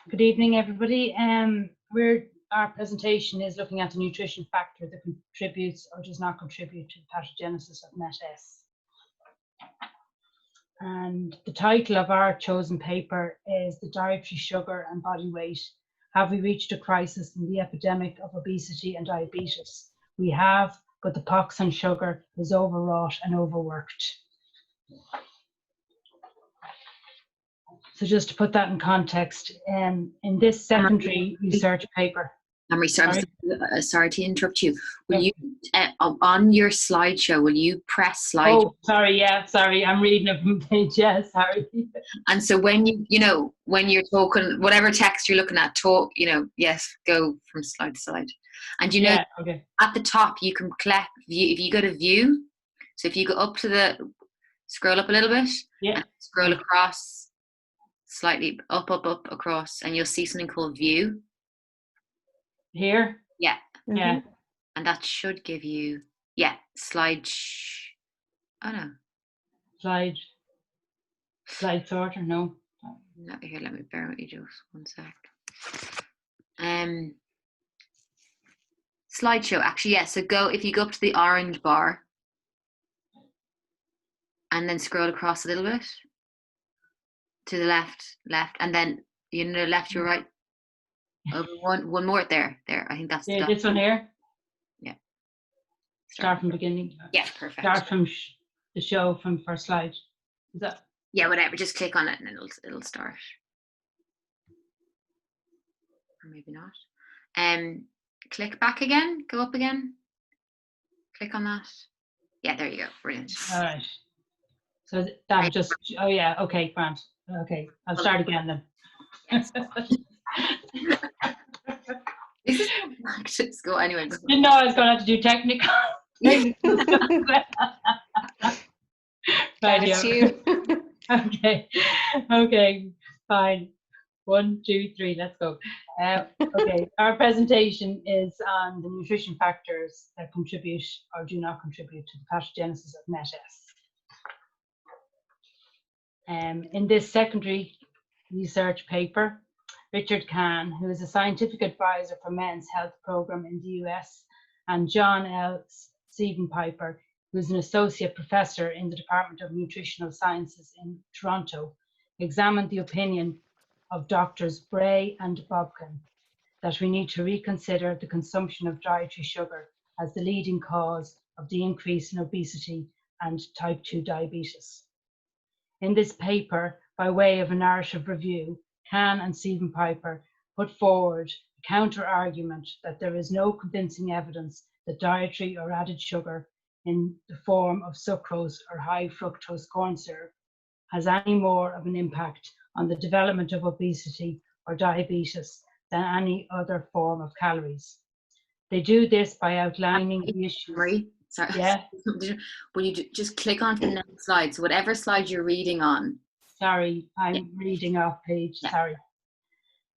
Good evening, everybody. Our presentation is looking at the nutrition factor that contributes or does not contribute to the pathogenesis of MET-S. And the title of our chosen paper is The Dietary Sugar and Body Weight. Have we reached a crisis in the epidemic of obesity and diabetes? We have, but the pox on sugar is overwrought and overworked. So just to put that in context, in this secondary research paper. Sorry to interrupt you. Will you, on your slideshow, will you press slide? Oh, sorry, I'm reading it from page, sorry. And so when when you're talking, whatever text you're looking at, go from slide to slide. And okay. At the top, you can click view, if you go to view. So if you go up to scroll up a little bit, and scroll across, slightly up, across, and you'll see something called view. Here? Yeah. Mm-hmm. Yeah. And that should give you, slide. Slide sorter, no. Here, let me bear with you just 1 sec. Slideshow, actually, so if you go up to the orange bar and then scroll across a little bit to the left, and then left, your right. Over one more there. I think that's this one here. Yeah. Start from beginning. Yeah, perfect. Start from the show from first slide. Is that? Yeah, whatever. Just click on it and it'll start. Or maybe not. Click back again. Go up again. Click on that. Yeah, there you go. Brilliant. All right. So that just. Oh yeah. Okay, Grant. Okay, I'll start again then. This is practice. Go anyway. Didn't know I was going to have to do technical. That's you. Okay, fine. 1, 2, 3, let's go. Okay, our presentation is on the nutrition factors that contribute or do not contribute to the pathogenesis of MET-S. In this secondary research paper, Richard Kahn, who is a scientific advisor for Men's Health Program in the US, and John L. Siebenpiper, who is an associate professor in the Department of Nutritional Sciences in Toronto, examined the opinion of Doctors Bray and Bobkin that we need to reconsider the consumption of dietary sugar as the leading cause of the increase in obesity and type 2 diabetes. In this paper, by way of a narrative review, Kahn and Siebenpiper put forward a counter-argument that there is no convincing evidence that dietary or added sugar in the form of sucrose or high fructose corn syrup has any more of an impact on the development of obesity or diabetes than any other form of calories. They do this by outlining the issues. Sorry. Yeah. Will you just click on to the next slide? So whatever slide you're reading on. Sorry, I'm reading off page, sorry.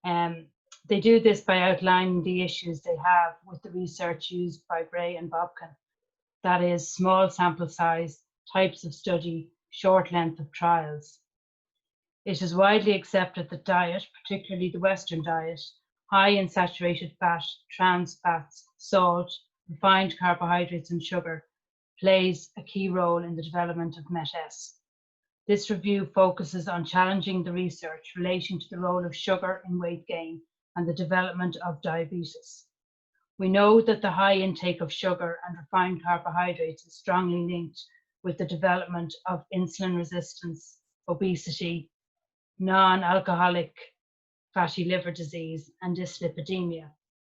They do this by outlining the issues they have with the research used by Bray and Bobkin. That is, small sample size, types of study, short length of trials. It is widely accepted that diet, particularly the Western diet, high in saturated fat, trans fats, salt, refined carbohydrates and sugar, plays a key role in the development of MET-S. This review focuses on challenging the research relating to the role of sugar in weight gain and the development of diabetes. We know that the high intake of sugar and refined carbohydrates is strongly linked with the development of insulin resistance, obesity, non-alcoholic fatty liver disease, and dyslipidemia,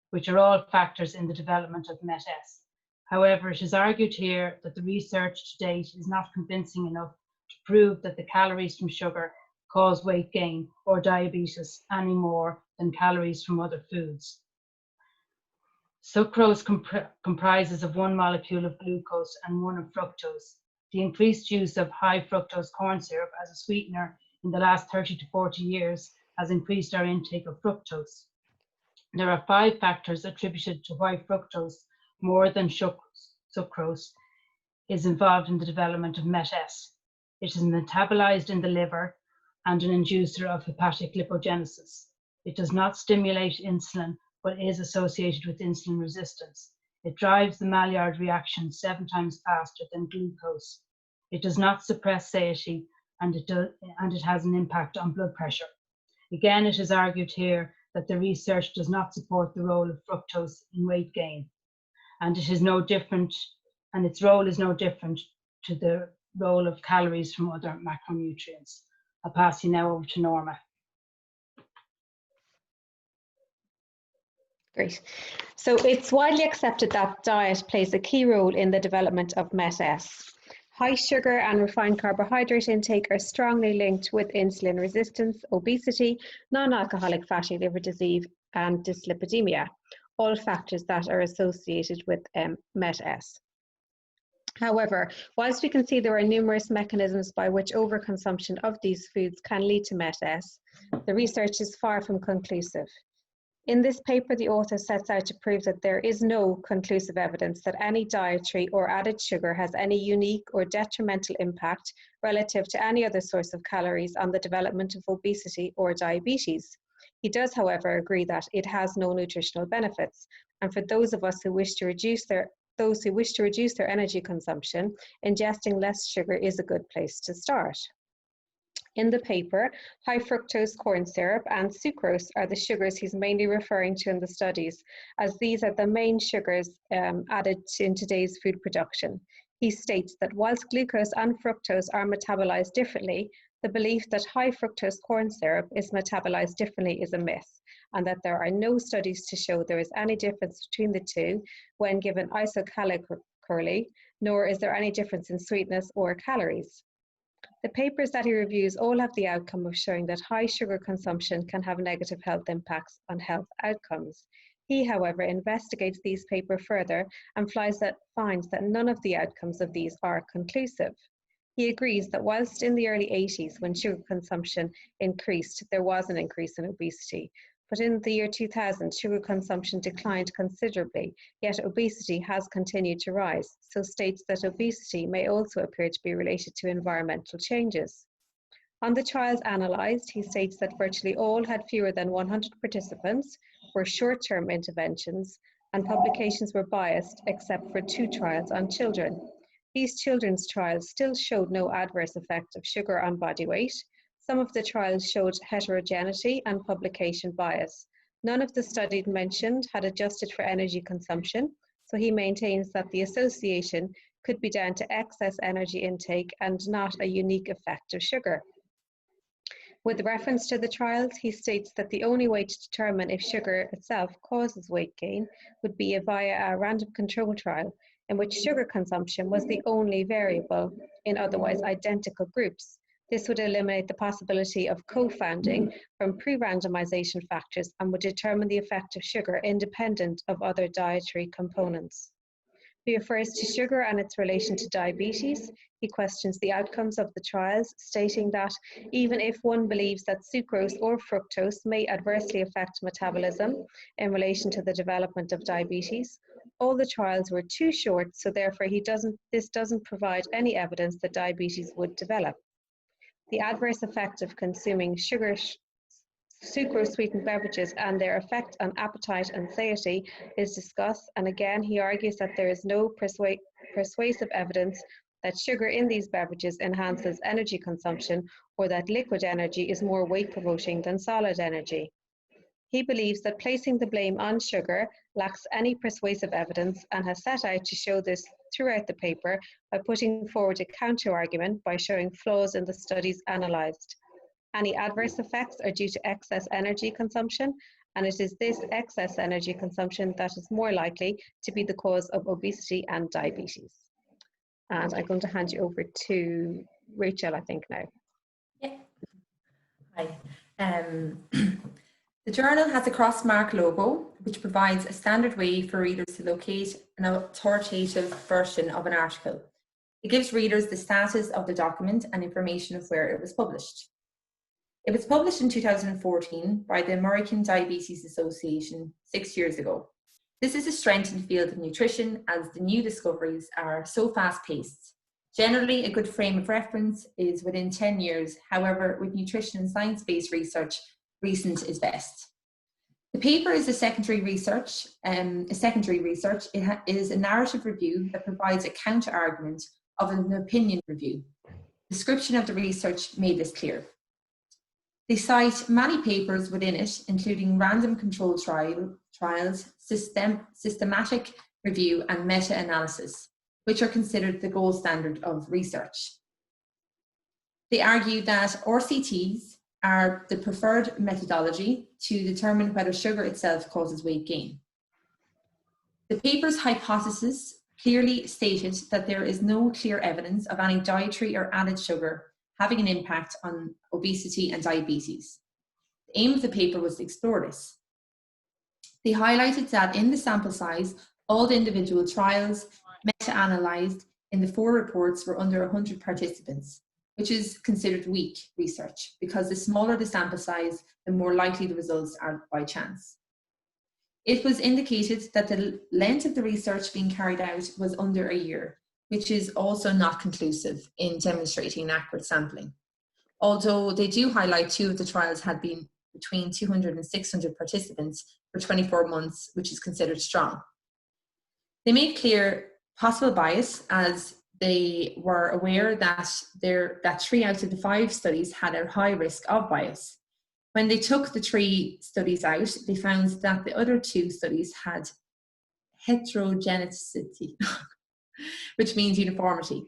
which are all factors in the development of MET-S. However, it is argued here that the research to date is not convincing enough to prove that the calories from sugar cause weight gain or diabetes any more than calories from other foods. Sucrose comprises of one molecule of glucose and one of fructose. The increased use of high fructose corn syrup as a sweetener in the last 30 to 40 years has increased our intake of fructose. There are 5 factors attributed to why fructose, more than sucrose, is involved in the development of MET-S. It is metabolized in the liver and an inducer of hepatic lipogenesis. It does not stimulate insulin, but is associated with insulin resistance. It drives the Maillard reaction 7 times faster than glucose. It does not suppress satiety, and it has an impact on blood pressure. Again, it is argued here that the research does not support the role of fructose in weight gain, and it is no different, and its role is no different to the role of calories from other macronutrients. I'll pass you now over to Norma. Great. So it's widely accepted that diet plays a key role in the development of MET-S. High sugar and refined carbohydrate intake are strongly linked with insulin resistance, obesity, non-alcoholic fatty liver disease, and dyslipidemia, all factors that are associated with MET-S. However, whilst we can see there are numerous mechanisms by which overconsumption of these foods can lead to MET-S, the research is far from conclusive. In this paper, the author sets out to prove that there is no conclusive evidence that any dietary or added sugar has any unique or detrimental impact relative to any other source of calories on the development of obesity or diabetes. He does, however, agree that it has no nutritional benefits, and for those of us who wish to reduce their energy consumption, ingesting less sugar is a good place to start. In the paper, high fructose corn syrup and sucrose are the sugars he's mainly referring to in the studies, as these are the main sugars added in today's food production. He states that whilst glucose and fructose are metabolized differently, the belief that high fructose corn syrup is metabolized differently is a myth, and that there are no studies to show there is any difference between the two when given isocalically, nor is there any difference in sweetness or calories. The papers that he reviews all have the outcome of showing that high sugar consumption can have negative health impacts on health outcomes. He, however, investigates these papers further and finds that none of the outcomes of these are conclusive. He agrees that whilst in the early 80s, when sugar consumption increased, there was an increase in obesity. But in the year 2000, sugar consumption declined considerably, yet obesity has continued to rise, so states that obesity may also appear to be related to environmental changes. On the trials analysed, he states that virtually all had fewer than 100 participants, were short-term interventions, and publications were biased except for 2 trials on children. These children's trials still showed no adverse effect of sugar on body weight. Some of the trials showed heterogeneity and publication bias. None of the studies mentioned had adjusted for energy consumption, so he maintains that the association could be down to excess energy intake and not a unique effect of sugar. With reference to the trials, he states that the only way to determine if sugar itself causes weight gain would be via a random control trial, in which sugar consumption was the only variable in otherwise identical groups. This would eliminate the possibility of co-founding from pre-randomization factors and would determine the effect of sugar independent of other dietary components. He refers to sugar and its relation to diabetes. He questions the outcomes of the trials, stating that even if one believes that sucrose or fructose may adversely affect metabolism in relation to the development of diabetes, all the trials were too short, so therefore this doesn't provide any evidence that diabetes would develop. The adverse effect of consuming sucrose-sweetened beverages and their effect on appetite and satiety is discussed, and again he argues that there is no persuasive evidence that sugar in these beverages enhances energy consumption or that liquid energy is more weight-promoting than solid energy. He believes that placing the blame on sugar lacks any persuasive evidence and has set out to show this throughout the paper by putting forward a counter-argument by showing flaws in the studies analysed. Any adverse effects are due to excess energy consumption, and it is this excess energy consumption that is more likely to be the cause of obesity and diabetes. And I'm going to hand you over to Rachel, I think, now. Yeah. Hi. The journal has a cross-mark logo, which provides a standard way for readers to locate an authoritative version of an article. It gives readers the status of the document and information of where it was published. It was published in 2014 by the American Diabetes Association 6 years ago. This is a strength in the field of nutrition as the new discoveries are so fast-paced. Generally, a good frame of reference is within 10 years. However, with nutrition and science-based research, recent is best. The paper is a secondary research. It is a narrative review that provides a counter-argument of an opinion review. Description of the research made this clear. They cite many papers within it, including random controlled trials, systematic review, and meta-analysis, which are considered the gold standard of research. They argue that RCTs are the preferred methodology to determine whether sugar itself causes weight gain. The paper's hypothesis clearly stated that there is no clear evidence of any dietary or added sugar having an impact on obesity and diabetes. The aim of the paper was to explore this. They highlighted that in the sample size, all the individual trials meta-analysed in the 4 reports were under 100 participants, which is considered weak research because the smaller the sample size, the more likely the results are by chance. It was indicated that the length of the research being carried out was under a year, which is also not conclusive in demonstrating accurate sampling. Although they do highlight 2 of the trials had been between 200 and 600 participants for 24 months, which is considered strong. They made clear possible bias as they were aware that 3 out of the 5 studies had a high risk of bias. When they took the 3 studies out, they found that the other 2 studies had heterogeneity, which means uniformity.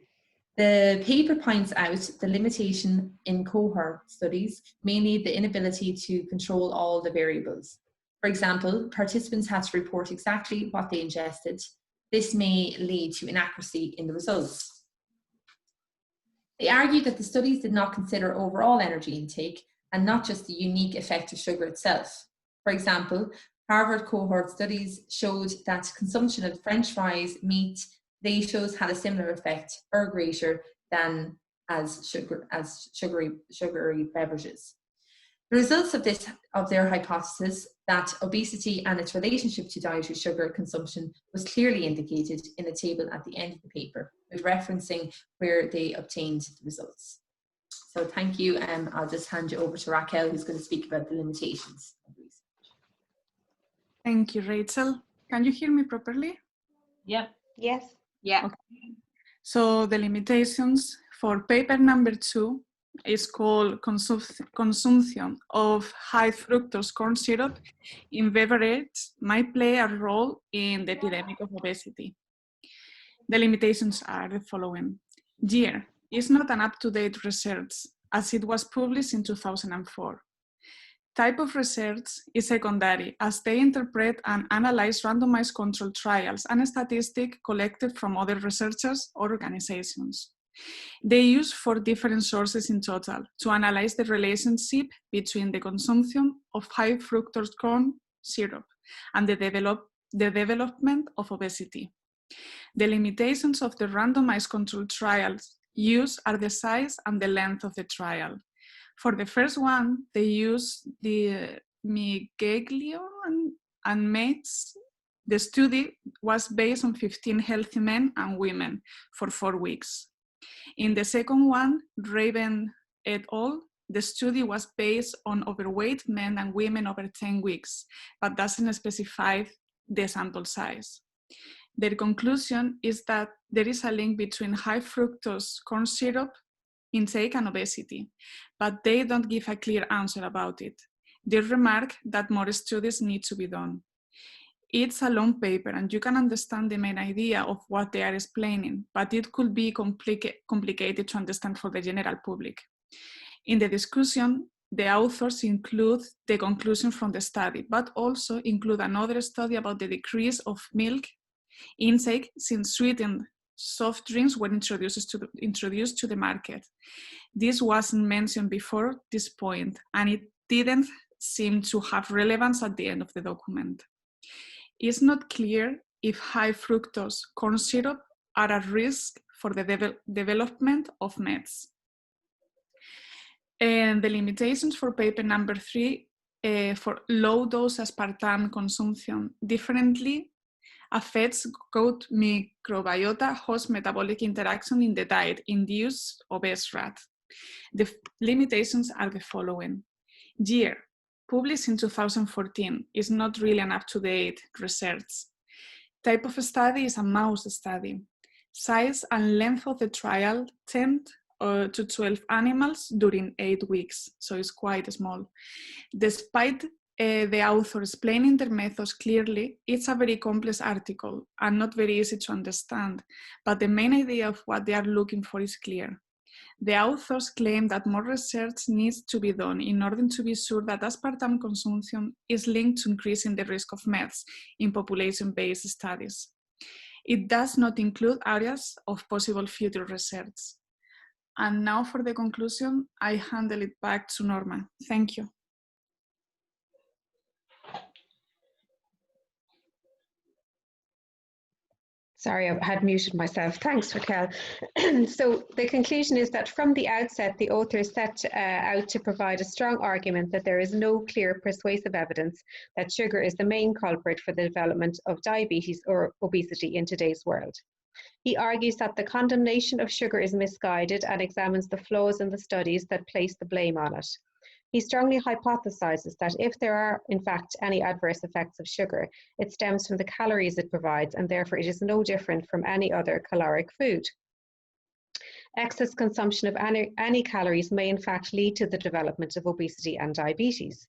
The paper points out the limitation in cohort studies, mainly the inability to control all the variables. For example, participants had to report exactly what they ingested. This may lead to inaccuracy in the results. They argue that the studies did not consider overall energy intake and not just the unique effect of sugar itself. For example, Harvard cohort studies showed that consumption of French fries, meat, ratios had a similar effect or greater than as sugary beverages. The results of their hypothesis that obesity and its relationship to dietary sugar consumption was clearly indicated in a table at the end of the paper, with referencing where they obtained the results. So thank you, I'll just hand you over to Raquel, who's going to speak about the limitations of research. Thank you, Rachel. Can you hear me properly? Yep. Yes. Yeah. Okay. So the limitations for paper number 2 is called consumption of high fructose corn syrup in beverage might play a role in the epidemic of obesity. The limitations are the following. Year is not an up-to-date research as it was published in 2004. Type of research is secondary as they interpret and analyze randomized controlled trials and statistics collected from other researchers or organizations. They use 4 different sources in total to analyze the relationship between the consumption of high fructose corn syrup and the development of obesity. The limitations of the randomized controlled trials used are the size and the length of the trial. For the first one, they use the Migeglio and mates. The study was based on 15 healthy men and women for 4 weeks. In the second one, Raven et al., the study was based on overweight men and women over 10 weeks, but doesn't specify the sample size. Their conclusion is that there is a link between high fructose corn syrup intake and obesity, but they don't give a clear answer about it. They remark that more studies need to be done. It's a long paper and you can understand the main idea of what they are explaining, but it could be complicated to understand for the general public. In the discussion, the authors include the conclusion from the study, but also include another study about the decrease of milk intake since sweetened soft drinks were introduced to the market. This wasn't mentioned before this point, and it didn't seem to have relevance at the end of the document. It's not clear if high fructose corn syrup are a risk for the development of meds. And the limitations for paper number 3 for low dose aspartame consumption differently affects gut microbiota host metabolic interaction in the diet-induced obese rat. The limitations are the following. Year, published in 2014, is not really an up-to-date research. Type of study is a mouse study. Size and length of the trial, 10 to 12 animals during 8 weeks, so it's quite small. Despite the author explaining their methods clearly, it's a very complex article and not very easy to understand, but the main idea of what they are looking for is clear. The authors claim that more research needs to be done in order to be sure that aspartame consumption is linked to increasing the risk of METs in population-based studies. It does not include areas of possible future research. And now for the conclusion, I handle it back to Norma. Thank you. Sorry, I had muted myself. Thanks, Raquel. So the conclusion is that from the outset, the authors set out to provide a strong argument that there is no clear persuasive evidence that sugar is the main culprit for the development of diabetes or obesity in today's world. He argues that the condemnation of sugar is misguided and examines the flaws in the studies that place the blame on it. He strongly hypothesizes that if there are, in fact, any adverse effects of sugar, it stems from the calories it provides, and therefore it is no different from any other caloric food. Excess consumption of any calories may, in fact, lead to the development of obesity and diabetes.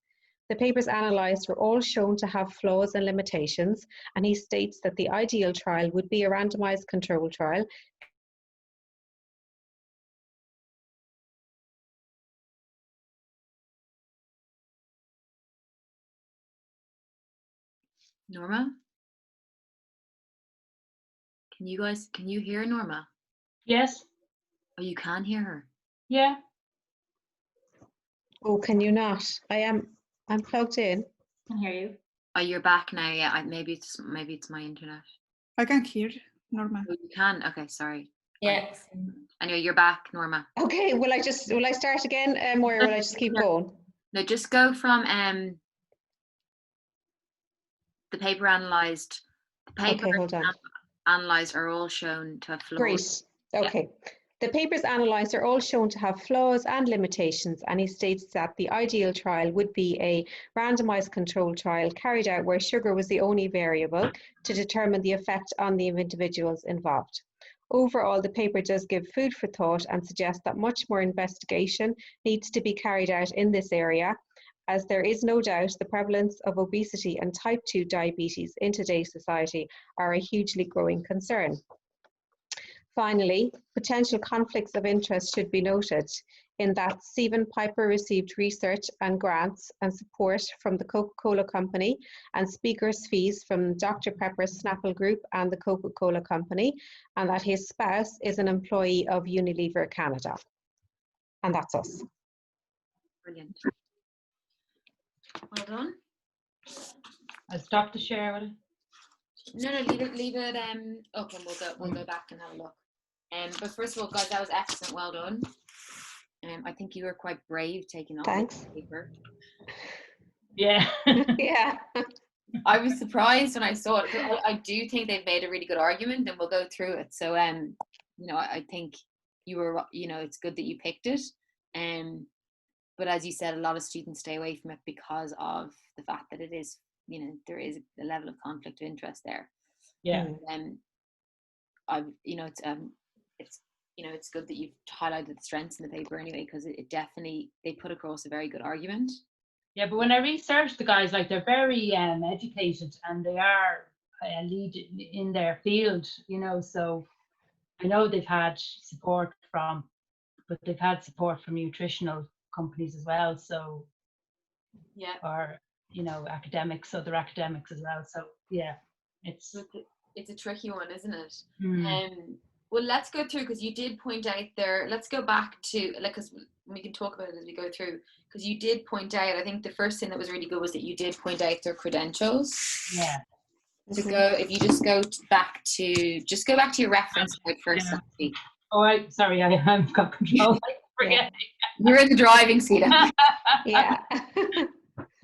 The papers analysed were all shown to have flaws and limitations, and he states that the ideal trial would be a randomised control trial. Norma? Can you hear Norma? Yes. Oh, you can hear her? Yeah. Oh, can you not? I'm plugged in. I can hear you. Oh, you're back now. Yeah, maybe it's my internet. I can hear Norma. Oh, you can? Okay, sorry. Yes. Anyway, you're back, Norma. Okay, will I start again, or will I just keep going? No, just go from the paper analysed. The paper Okay, hold on. analysed are all shown to have flaws. Great. Okay. Yeah. The papers analysed are all shown to have flaws and limitations, and he states that the ideal trial would be a randomised control trial carried out where sugar was the only variable to determine the effect on the individuals involved. Overall, the paper does give food for thought and suggests that much more investigation needs to be carried out in this area, as there is no doubt the prevalence of obesity and type 2 diabetes in today's society are a hugely growing concern. Finally, potential conflicts of interest should be noted in that Stephen Piper received research and grants and support from the Coca-Cola Company and speakers' fees from Dr. Pepper's Snapple Group and the Coca-Cola Company, and that his spouse is an employee of Unilever Canada. And that's us. Brilliant. Well done. I'll stop the share with it. No, leave it up, and we'll go back and have a look. But first of all, guys, that was excellent. Well done. I think you were quite brave taking on the paper. Yeah. Yeah. I was surprised when I saw it. I do think they've made a really good argument, and we'll go through it. So, I think you were, it's good that you picked it. But as you said, a lot of students stay away from it because of the fact that it is, there is a level of conflict of interest there. Yeah. It's good that you've highlighted the strengths in the paper anyway, because it definitely, they put across a very good argument. Yeah, but when I researched the guys, like, they're very educated, and they are lead in their field, so I know they've had support from nutritional companies as well, so yeah, or academics, so they're academics as well, so yeah, it's a tricky one, isn't it? Mm. Well, let's go through, because you did point out there, let's go back to, because we can talk about it as we go through, because you did point out, I think the first thing that was really good was that you did point out their credentials. Yeah. If you just go back to your reference point first. Yeah. Oh, sorry, I haven't got control. I forget. You're in the driving seat. Yeah. There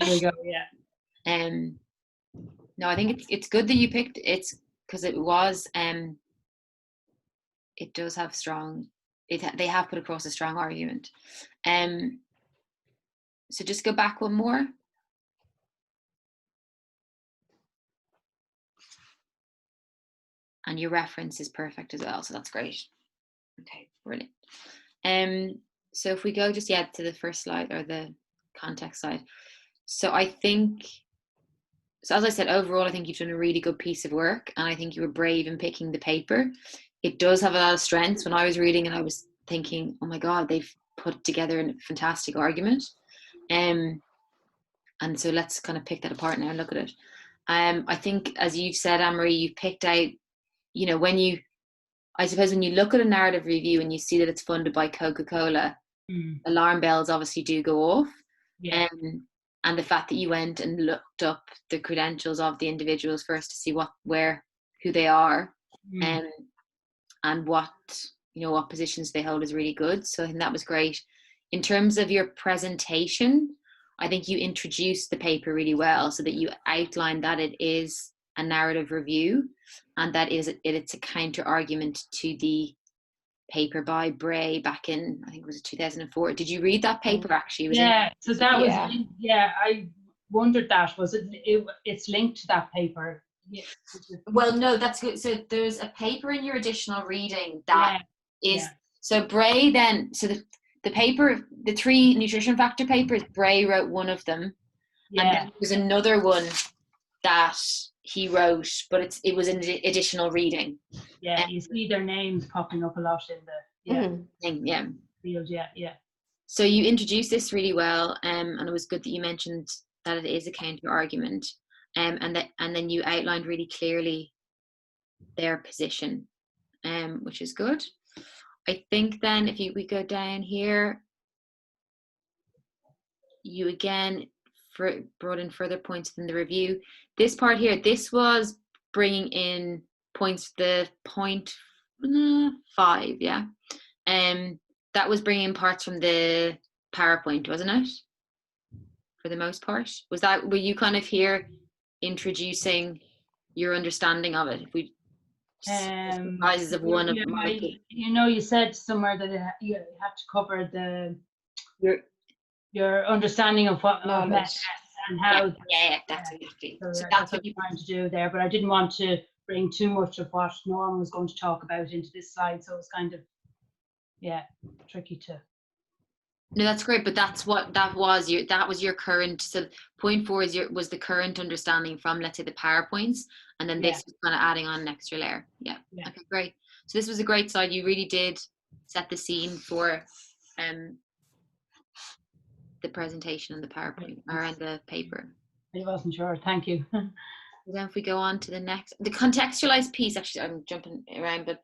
we go. Yeah. No, I think it's good that you picked it's because it was it does have strong. They have put across a strong argument. So just go back one more. And your reference is perfect as well, so that's great. Okay, brilliant. So if we go just to the first slide, or the context slide. So I think, so as I said, overall, I think you've done a really good piece of work, and I think you were brave in picking the paper. It does have a lot of strengths. When I was reading it, I was thinking, oh my God, they've put together a fantastic argument. And so let's kind of pick that apart now and look at it. I think, as you've said, Anne-Marie, you picked out, you know, I suppose when you look at a narrative review and you see that it's funded by Coca-Cola, alarm bells obviously do go off. Yeah. And the fact that you went and looked up the credentials of the individuals first to see who they are, and what positions they hold is really good. So I think that was great. In terms of your presentation, I think you introduced the paper really well, so that you outlined that it is a narrative review, and that it's a counter argument to the paper by Bray back in, I think it was 2004. Did you read that paper actually? So that was, I wondered that, was it's linked to that paper? Yeah. Well, no, that's good. So there's a paper in your additional reading that is, so Bray then, so the paper, the 3 nutrition factor papers, Bray wrote one of them. And then there was another one that he wrote, but it was an additional reading. Yeah, you see their names popping up a lot in the field. Yeah. So you introduced this really well, and it was good that you mentioned that it is a counter argument, and then you outlined really clearly their position, which is good. I think then if we go down here, you again brought in further points in the review. This part here, this was bringing in points, the 0.5, yeah. That was bringing in parts from the PowerPoint, wasn't it? For the most part. Were you kind of here introducing your understanding of it? If we surprises of one of them. You said somewhere that you have to cover your understanding of what knowledge and how. That's exactly. So that's what you're trying to do there. But I didn't want to bring too much of what Norm was going to talk about into this slide, so it was kind of tricky to. No, that's great, but that was your current. So 0.4 was the current understanding from, let's say, the PowerPoints, and then this was kind of adding on an extra layer. Yeah. Okay, great. So this was a great slide. You really did set the scene for the presentation and the PowerPoint and the paper. I wasn't sure. Thank you. Then if we go on to the contextualized piece, actually I'm jumping around, but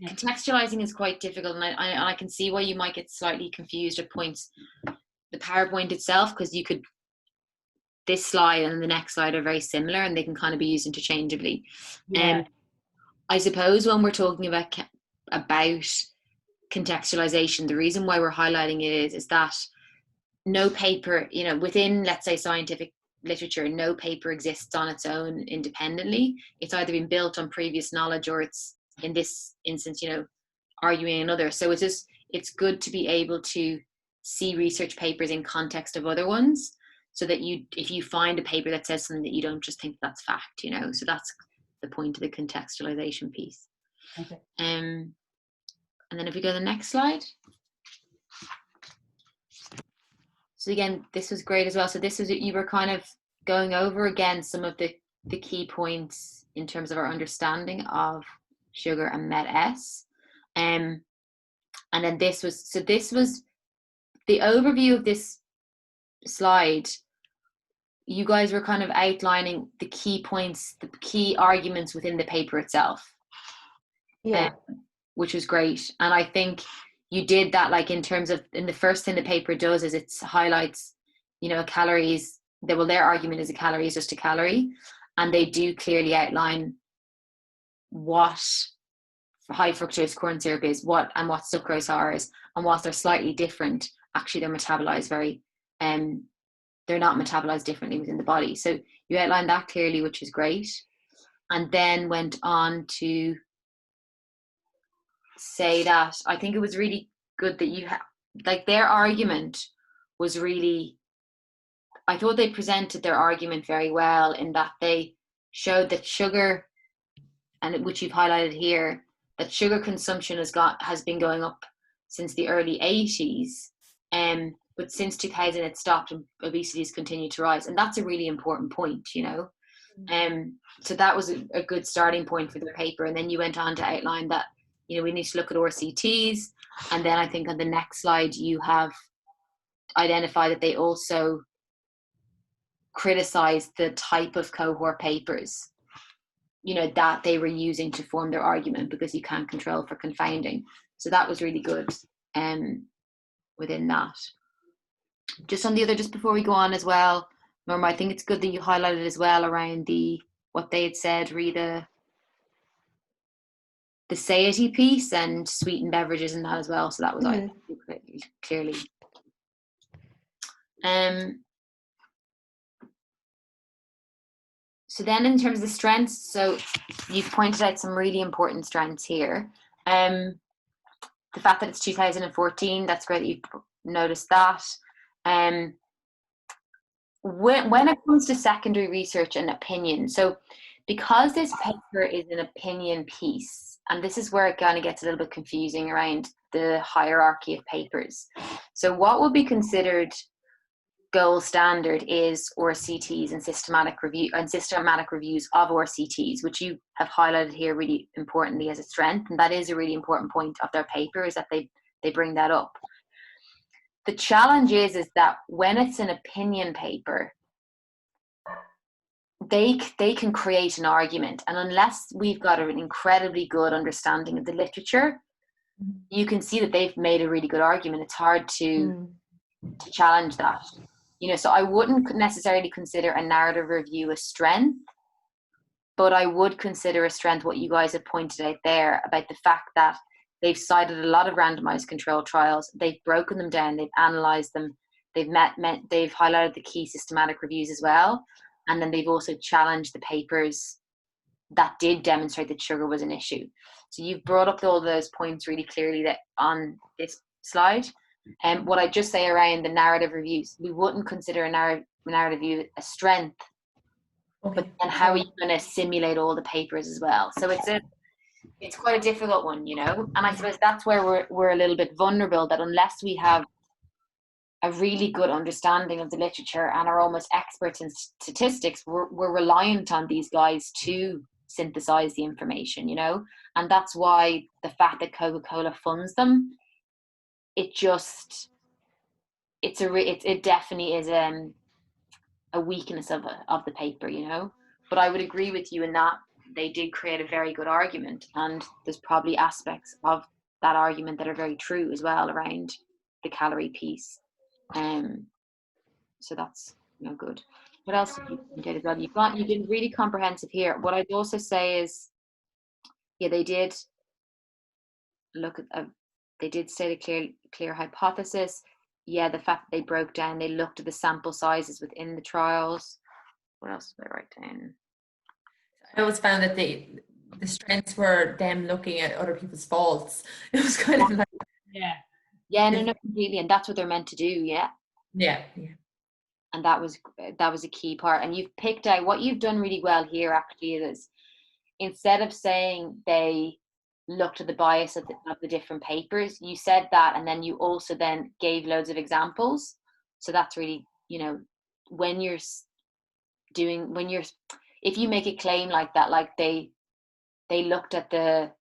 contextualizing is quite difficult, and I can see why you might get slightly confused at points. The PowerPoint itself, because this slide and the next slide are very similar, and they can kind of be used interchangeably. I suppose when we're talking about contextualization, the reason why we're highlighting it is that no paper, within, let's say, scientific literature, no paper exists on its own independently. It's either been built on previous knowledge, or it's, in this instance, arguing another. So it's good to be able to see research papers in context of other ones, so that if you find a paper that says something, that you don't just think that's fact, so that's the point of the contextualization piece. Okay. And then if we go to the next slide. So again, this was great as well. So this was, you were kind of going over again some of the key points in terms of our understanding of sugar and Met-S. And then this was the overview of this slide. You guys were kind of outlining the key points, the key arguments within the paper itself. Yeah. Which was great. And I think you did that, like, in terms of, and the first thing the paper does is it highlights, calories. Their argument is a calorie is just a calorie. And they do clearly outline what high fructose corn syrup is, what sucrose are, and what they're slightly different actually they're metabolized they're not metabolized differently within the body. So you outlined that clearly, which is great. And then went on to say that I think it was really good that you like their argument was really, I thought they presented their argument very well in that they showed that sugar, and which you've highlighted here, that sugar consumption has been going up since the early 80s, but since 2000 it stopped and obesity has continued to rise, and that's a really important point, you know. So that was a good starting point for their paper, and then you went on to outline that, you know, we need to look at RCTs, and then I think on the next slide you have identified that they also criticized the type of cohort papers, you know, that they were using to form their argument, because you can't control for confounding. So that was really good within that. Just on the other, just before we go on as well, Norma, I think it's good that you highlighted as well around what they had said, the satiety piece and sweetened beverages and that as well. So that was clearly. So then in terms of the strengths, so you've pointed out some really important strengths here. The fact that it's 2014, that's great that you noticed that. When it comes to secondary research and opinion, so because this paper is an opinion piece, and this is where it kind of gets a little bit confusing around the hierarchy of papers. So what would be considered gold standard is RCTs and systematic reviews of RCTs, which you have highlighted here really importantly as a strength, and that is a really important point of their paper, is that they bring that up. The challenge is that when it's an opinion paper, they can create an argument, and unless we've got an incredibly good understanding of the literature, you can see that they've made a really good argument. It's hard to challenge that. You know, so I wouldn't necessarily consider a narrative review a strength, but I would consider a strength what you guys have pointed out there about the fact that they've cited a lot of randomized controlled trials, they've broken them down, they've analyzed them, they've they've highlighted the key systematic reviews as well, and then they've also challenged the papers that did demonstrate that sugar was an issue. So you've brought up all those points really clearly that on this slide. And what I just say around the narrative reviews, we wouldn't consider a narrative review a strength, but then how are you going to simulate all the papers as well? So it's quite a difficult one, you know. And I suppose that's where we're a little bit vulnerable, that unless we have a really good understanding of the literature and are almost experts in statistics, we're reliant on these guys to synthesize the information, you know. And that's why the fact that Coca-Cola funds them, it definitely is a weakness of the paper, you know. But I would agree with you in that they did create a very good argument, and there's probably aspects of that argument that are very true as well around the calorie piece. So that's, you know, good. What else did you point out as well? You've been really comprehensive here. What I'd also say is, yeah, they did look at they did state a clear hypothesis. Yeah, the fact that they broke down, they looked at the sample sizes within the trials. What else did I write down? I always found that the strengths were them looking at other people's faults. It was kind of like, no, completely, and that's what they're meant to do. Yeah. And that was a key part. And you've picked out what you've done really well here. Actually, is instead of saying they looked at the bias of the different papers, you said that, and then you also then gave loads of examples. So that's really, you know, if you make a claim like that, like they looked at the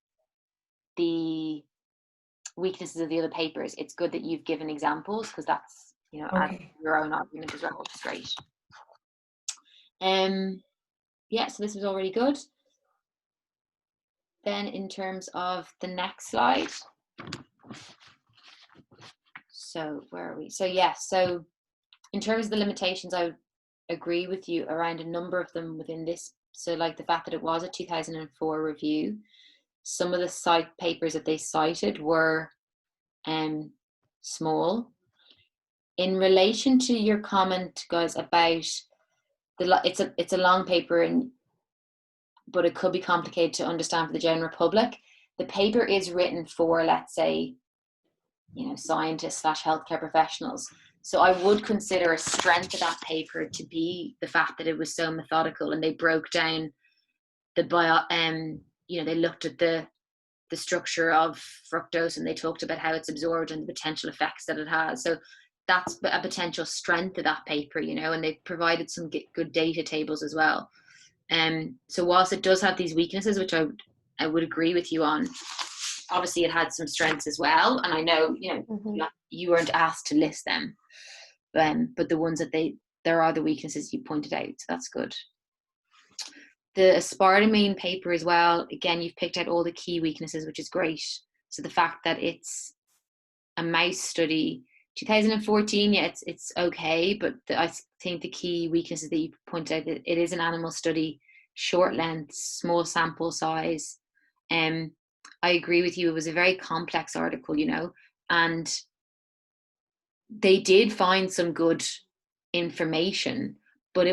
weaknesses of the other papers, it's good that you've given examples, because that's, you know, your own argument as well, which is great. So this was already good. Then in terms of the next slide, so where are we? So so in terms of the limitations, I would agree with you around a number of them within this. So like the fact that it was a 2004 review, some of the papers that they cited were small. in relation to your comment, guys, about it's a long paper, but it could be complicated to understand for the general public. The paper is written for, let's say, scientists / healthcare professionals. So I would consider a strength of that paper to be the fact that it was so methodical, and they broke down they looked at the structure of fructose, and they talked about how it's absorbed and the potential effects that it has. So that's a potential strength of that paper, and they provided some good data tables as well. So whilst it does have these weaknesses, which I would agree with you on, obviously it had some strengths as well. And I know, you weren't asked to list them, but the ones that there are the weaknesses you pointed out. So that's good. The aspartame paper as well, again, you've picked out all the key weaknesses, which is great. So the fact that it's a mouse study, 2014, yeah, it's okay, but I think the key weaknesses that you pointed out, that it is an animal study, short length, small sample size. I agree with you, it was a very complex article, and they did find some good information, but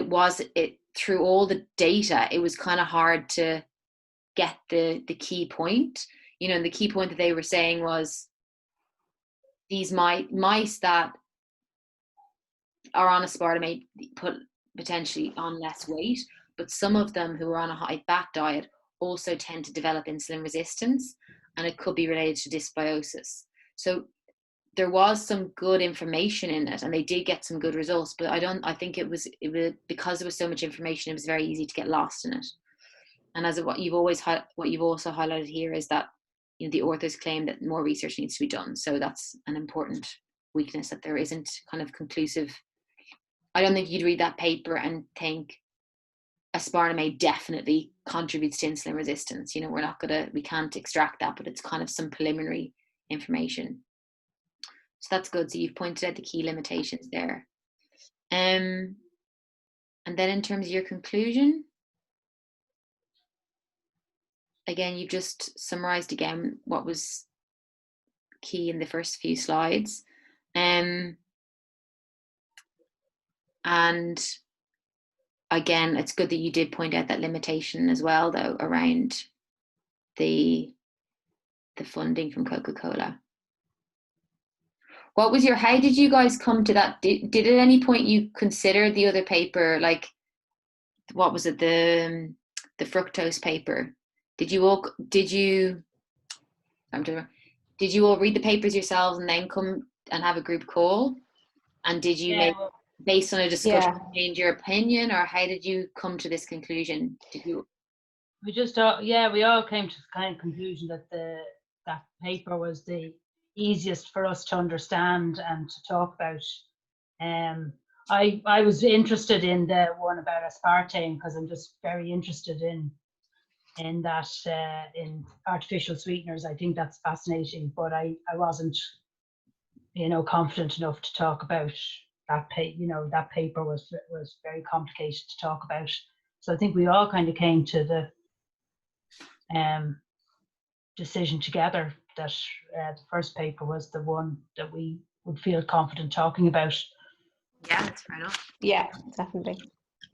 through all the data, it was kind of hard to get the key point, and the key point that they were saying was these mice that are on aspartame put potentially on less weight, but some of them who are on a high fat diet also tend to develop insulin resistance, and it could be related to dysbiosis. So there was some good information in it, and they did get some good results, but I think it was because there was so much information, it was very easy to get lost in it. And as what you've also highlighted here is that the authors claim that more research needs to be done. So that's an important weakness, that there isn't kind of conclusive. I don't think you'd read that paper and think aspartame definitely contributes to insulin resistance. We can't extract that, but it's kind of some preliminary information. So that's good. So you've pointed out the key limitations there. And then in terms of your conclusion, again, you've just summarized again what was key in the first few slides. And again, it's good that you did point out that limitation as well, though, around the funding from Coca-Cola. How did you guys come to that? Did at any point you consider the other paper, like, what was it, the fructose paper? Did you all read the papers yourselves and then come and have a group call? And did you based on a discussion, change your opinion, or how did you come to this conclusion? We just we all came to the kind of conclusion that that paper was the easiest for us to understand and to talk about. I was interested in the one about aspartame because I'm just very interested in that in artificial sweeteners. I think that's fascinating, but I wasn't confident enough to talk about that that paper was very complicated to talk about. So I think we all kind of came to the decision together that the first paper was the one that we would feel confident talking about. Yeah, that's fair enough. Yeah, definitely.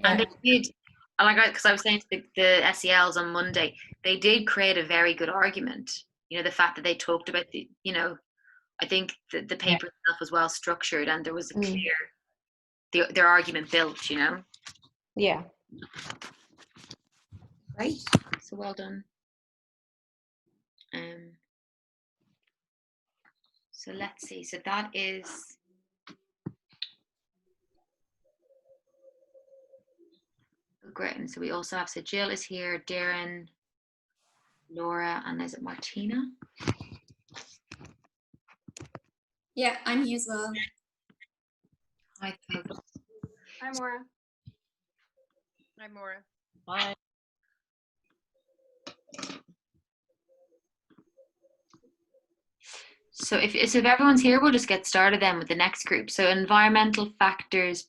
And they did, because I was saying to the SELs on Monday, they did create a very good argument. The fact that they talked about I think the paper itself was well structured, and there was a clear their argument built. Yeah. Right. So well done. So let's see. So that is great. And so we also have, so Jill is here, Darren, Laura, and is it Martina? Yeah, I'm here as well. Hi. Hi, Maura. Hi, Maura. Bye. So if everyone's here, we'll just get started then with the next group. So environmental factors,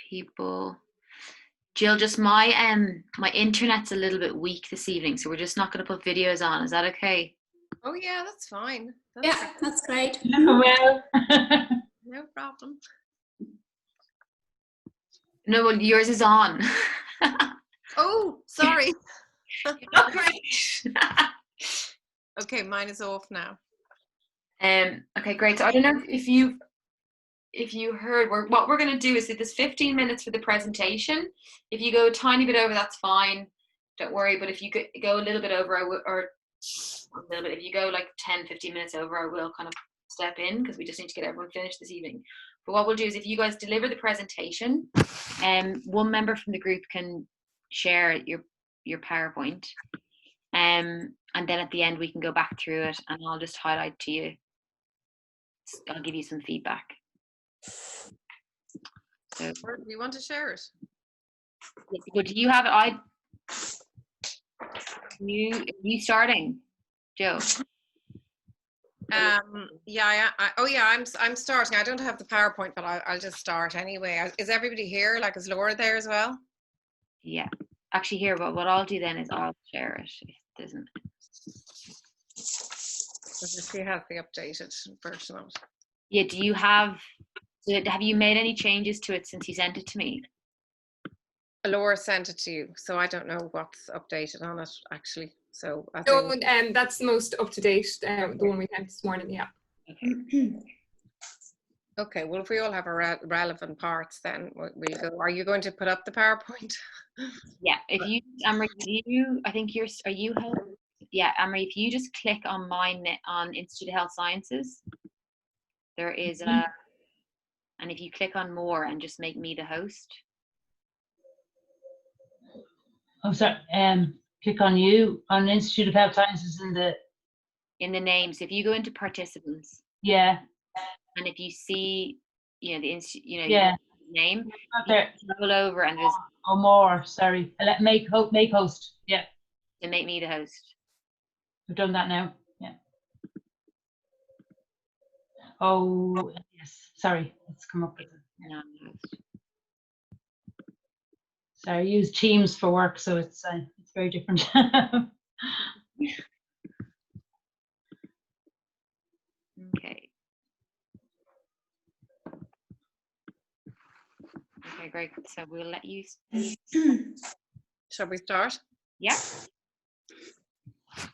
people. Jill, just my internet's a little bit weak this evening, so we're just not going to put videos on. Is that okay? Oh yeah, that's fine. Yeah, that's great. Well, No problem. No, well, yours is on. Oh, sorry. Not great. Okay, mine is off now. Okay, great. So I don't know if you heard, what we're going to do is that there's 15 minutes for the presentation. If you go a tiny bit over, that's fine. Don't worry. But if you go a little bit over, if you go like 10, 15 minutes over, I will kind of step in because we just need to get everyone finished this evening. But what we'll do is if you guys deliver the presentation, one member from the group can share your PowerPoint. And then at the end, we can go back through it and I'll just highlight to you. I'll give you some feedback. So, Or do you want to share it? but do you have it? You starting, Joe? Yeah. I'm starting. I don't have the PowerPoint, but I'll just start anyway. Is everybody here? Like, is Laura there as well? Yeah. Actually, here, but what I'll do then is I'll share it. If it doesn't. She has the updated version of it. Yeah. Have you made any changes to it since you sent it to me? Laura sent it to you, so I don't know what's updated on it actually. So that's the most up to date, the one we sent this morning. Yeah. Okay. Okay. Well, if we all have our relevant parts, then we'll go. Are you going to put up the PowerPoint? Yeah. If you, Anne-Marie, are you help? Yeah, Anne-Marie, if you just click on mine on Institute of Health Sciences, there is a, and if you click on more and just make me the host. oh, sorry. Click on you on Institute of Health Sciences in the name. So if you go into participants. Yeah. And if you see, the yeah. name, there. Roll over and there's. Oh, more. Sorry. Make host. Yeah. To make me the host. We've done that now. Yeah. Oh, yes. Sorry. Let's come up with it. No, Sorry, I use Teams for work, so it's very different. Okay. Okay, great. So we'll let you. Shall we start? Yeah.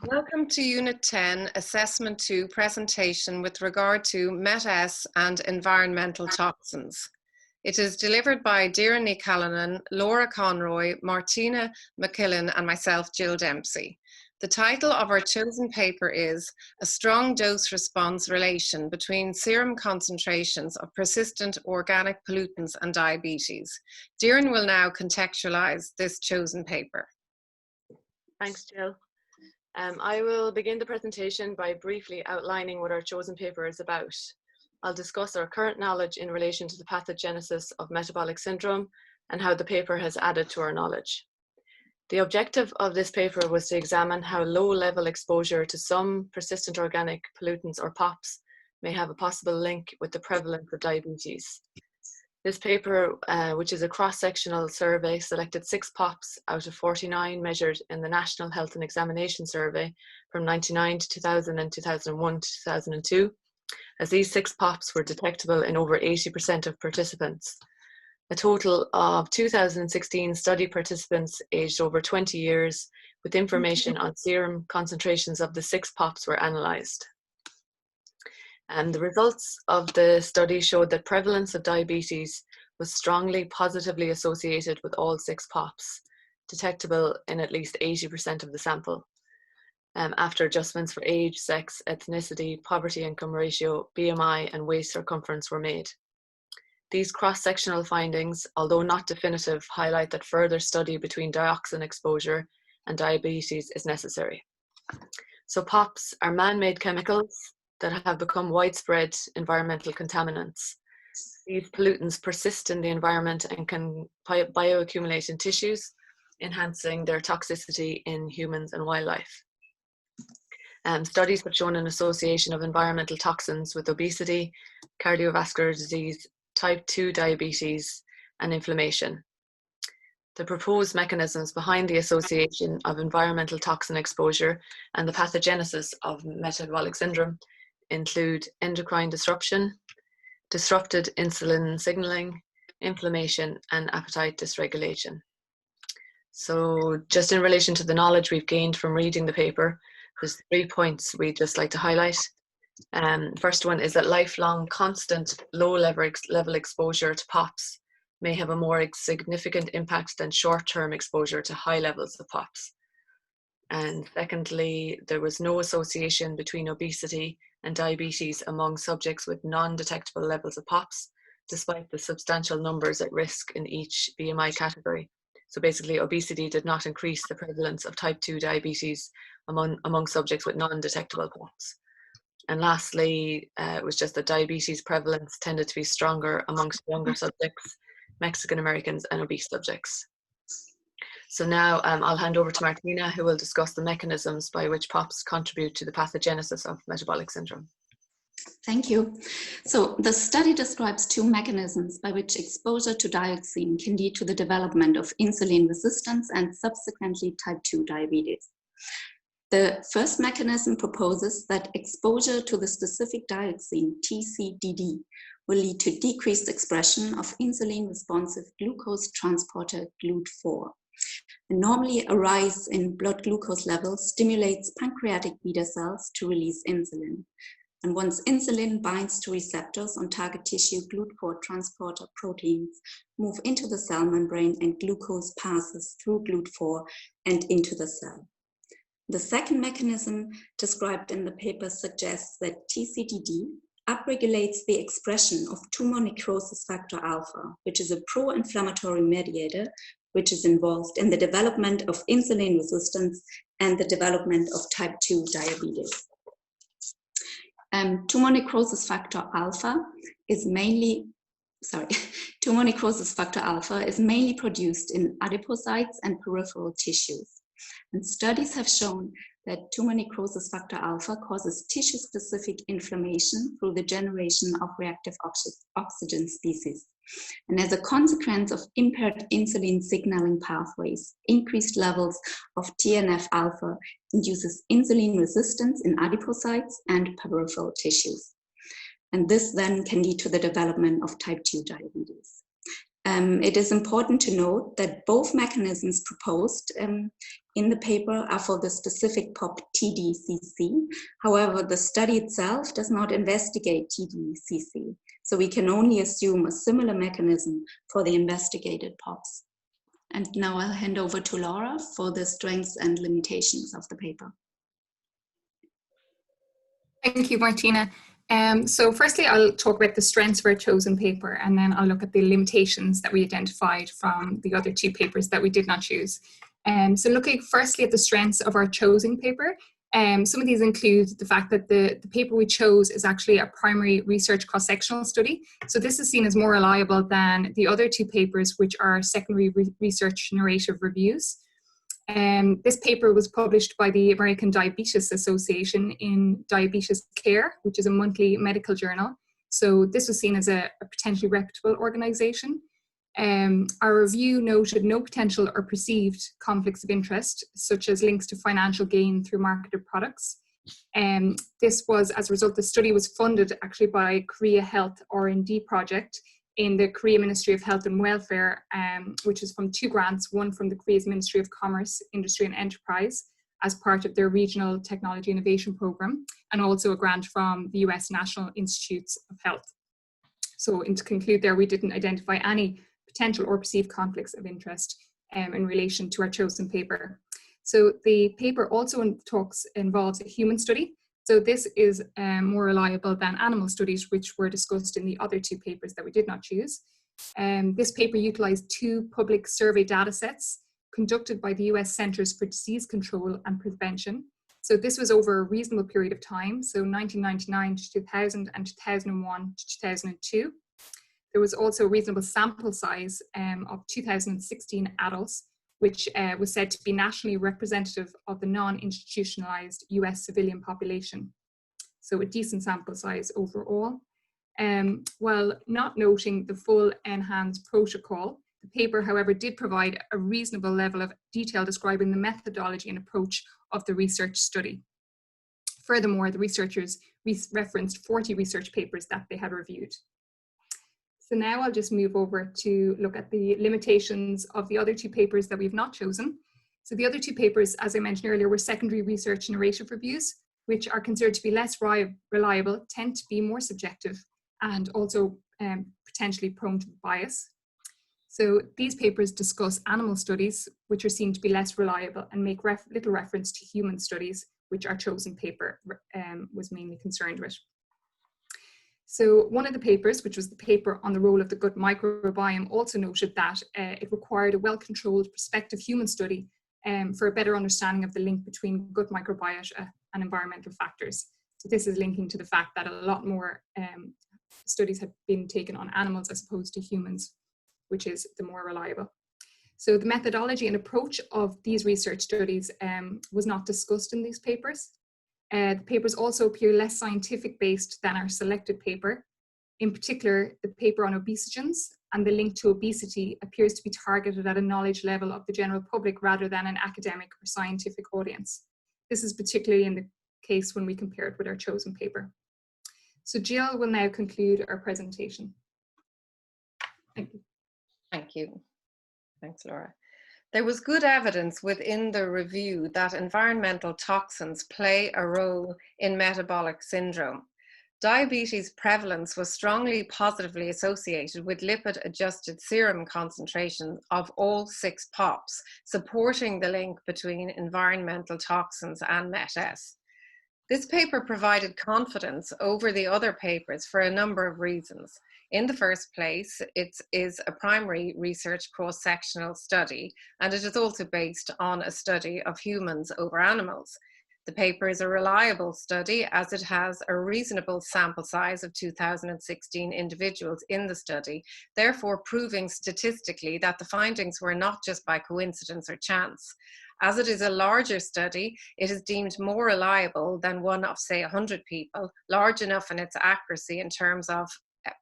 Welcome to Unit 10, Assessment 2, presentation with regard to MET-S and environmental toxins. It is delivered by Doireann Ní Callanan, Laura Conroy, Martina McKillen and myself, Jill Dempsey. The title of our chosen paper is A Strong Dose-Response Relation Between Serum Concentrations of Persistent Organic Pollutants and Diabetes. Doireann will now contextualise this chosen paper. Thanks, Jill. I will begin the presentation by briefly outlining what our chosen paper is about. I'll discuss our current knowledge in relation to the pathogenesis of metabolic syndrome and how the paper has added to our knowledge. The objective of this paper was to examine how low-level exposure to some persistent organic pollutants or POPs may have a possible link with the prevalence of diabetes. This paper, which is a cross-sectional survey, selected 6 POPs out of 49 measured in the National Health and Examination Survey from 1999 to 2000 and 2001 to 2002, as these 6 POPs were detectable in over 80% of participants. A total of 2,016 study participants aged over 20 years with information on serum concentrations of the 6 POPs were analysed. And the results of the study showed that prevalence of diabetes was strongly positively associated with all 6 POPs, detectable in at least 80% of the sample, after adjustments for age, sex, ethnicity, poverty income ratio, BMI, and waist circumference were made. These cross-sectional findings, although not definitive, highlight that further study between dioxin exposure and diabetes is necessary. So POPs are man-made chemicals that have become widespread environmental contaminants. These pollutants persist in the environment and can bioaccumulate in tissues, enhancing their toxicity in humans and wildlife. Studies have shown an association of environmental toxins with obesity, cardiovascular disease, type 2 diabetes, and inflammation. The proposed mechanisms behind the association of environmental toxin exposure and the pathogenesis of metabolic syndrome include endocrine disruption, disrupted insulin signaling, inflammation, and appetite dysregulation. So just in relation to the knowledge we've gained from reading the paper, there's 3 points we'd just like to highlight. First one is that lifelong, constant, low-level exposure to POPs may have a more significant impact than short-term exposure to high levels of POPs. And secondly, there was no association between obesity and diabetes among subjects with non-detectable levels of POPs, despite the substantial numbers at risk in each BMI category. So basically, obesity did not increase the prevalence of type 2 diabetes among subjects with non-detectable POPs. And lastly, it was just that diabetes prevalence tended to be stronger amongst younger subjects, Mexican Americans, and obese subjects. So now I'll hand over to Martina, who will discuss the mechanisms by which POPs contribute to the pathogenesis of metabolic syndrome. Thank you. So the study describes 2 mechanisms by which exposure to dioxin can lead to the development of insulin resistance and subsequently type 2 diabetes. The first mechanism proposes that exposure to the specific dioxin, TCDD, will lead to decreased expression of insulin-responsive glucose transporter GLUT4. Normally, a rise in blood glucose levels stimulates pancreatic beta cells to release insulin. And once insulin binds to receptors on target tissue, GLUT4 transporter proteins move into the cell membrane and glucose passes through GLUT4 and into the cell. The second mechanism described in the paper suggests that TCDD upregulates the expression of tumor necrosis factor alpha, which is a pro-inflammatory mediator which is involved in the development of insulin resistance and the development of type 2 diabetes. Tumor necrosis factor alpha is mainly produced in adipocytes and peripheral tissues. And studies have shown that tumor necrosis factor alpha causes tissue-specific inflammation through the generation of reactive oxygen species. And as a consequence of impaired insulin signaling pathways, increased levels of TNF-alpha induces insulin resistance in adipocytes and peripheral tissues. And this then can lead to the development of type 2 diabetes. It is important to note that both mechanisms proposed in the paper are for the specific POP TDCC. However, the study itself does not investigate TDCC, so we can only assume a similar mechanism for the investigated POPs. And now I'll hand over to Laura for the strengths and limitations of the paper. Thank you, Martina. So firstly, I'll talk about the strengths of our chosen paper, and then I'll look at the limitations that we identified from the other 2 papers that we did not choose. So looking firstly at the strengths of our chosen paper, some of these include the fact that the paper we chose is actually a primary research cross-sectional study. So this is seen as more reliable than the other 2 papers, which are secondary research narrative reviews. This paper was published by the American Diabetes Association in Diabetes Care, which is a monthly medical journal. So this was seen as a potentially reputable organization. Our review noted no potential or perceived conflicts of interest, such as links to financial gain through marketed products. This was as a result, the study was funded actually by Korea Health R&D project in the Korea Ministry of Health and Welfare, which is from 2 grants, one from the Korea's Ministry of Commerce, Industry and Enterprise as part of their Regional Technology Innovation Program, and also a grant from the US National Institutes of Health. So, and to conclude there, we didn't identify any potential or perceived conflicts of interest in relation to our chosen paper. So the paper also involves a human study. So this is more reliable than animal studies, which were discussed in the other 2 papers that we did not choose. This paper utilized 2 public survey data sets conducted by the US Centers for Disease Control and Prevention. So this was over a reasonable period of time, so 1999 to 2000 and 2001 to 2002. There was also a reasonable sample size of 2016 adults, which was said to be nationally representative of the non-institutionalized US civilian population. So a decent sample size overall. While not noting the full enhanced protocol, The paper, however, did provide a reasonable level of detail describing the methodology and approach of the research study. Furthermore, the researchers referenced 40 research papers that they had reviewed. So now I'll just move over to look at the limitations of the other two papers that we've not chosen. So the other two papers, as I mentioned earlier, were secondary research narrative reviews, which are considered to be less reliable, tend to be more subjective, and also potentially prone to bias. So these papers discuss animal studies, which are seen to be less reliable, and make little reference to human studies, which our chosen paper was mainly concerned with. So one of the papers, which was the paper on the role of the gut microbiome, also noted that it required a well-controlled prospective human study for a better understanding of the link between gut microbiota and environmental factors. So this is linking to the fact that a lot more studies have been taken on animals as opposed to humans, which is the more reliable. So the methodology and approach of these research studies was not discussed in these papers. The papers also appear less scientific based than our selected paper. In particular, the paper on obesogens and the link to obesity appears to be targeted at a knowledge level of the general public rather than an academic or scientific audience. This is particularly in the case when we compare it with our chosen paper. So Jill will now conclude our presentation. Thank you. Thank you. Thanks, Laura. There was good evidence within the review that environmental toxins play a role in metabolic syndrome. Diabetes prevalence was strongly positively associated with lipid-adjusted serum concentration of all 6 POPs, supporting the link between environmental toxins and MET-S. This paper provided confidence over the other papers for a number of reasons. In the first place, it is a primary research cross-sectional study, and it is also based on a study of humans over animals. The paper is a reliable study as it has a reasonable sample size of 2016 individuals in the study, therefore proving statistically that the findings were not just by coincidence or chance. As it is a larger study, it is deemed more reliable than one of, say, 100 people, large enough in its accuracy in terms of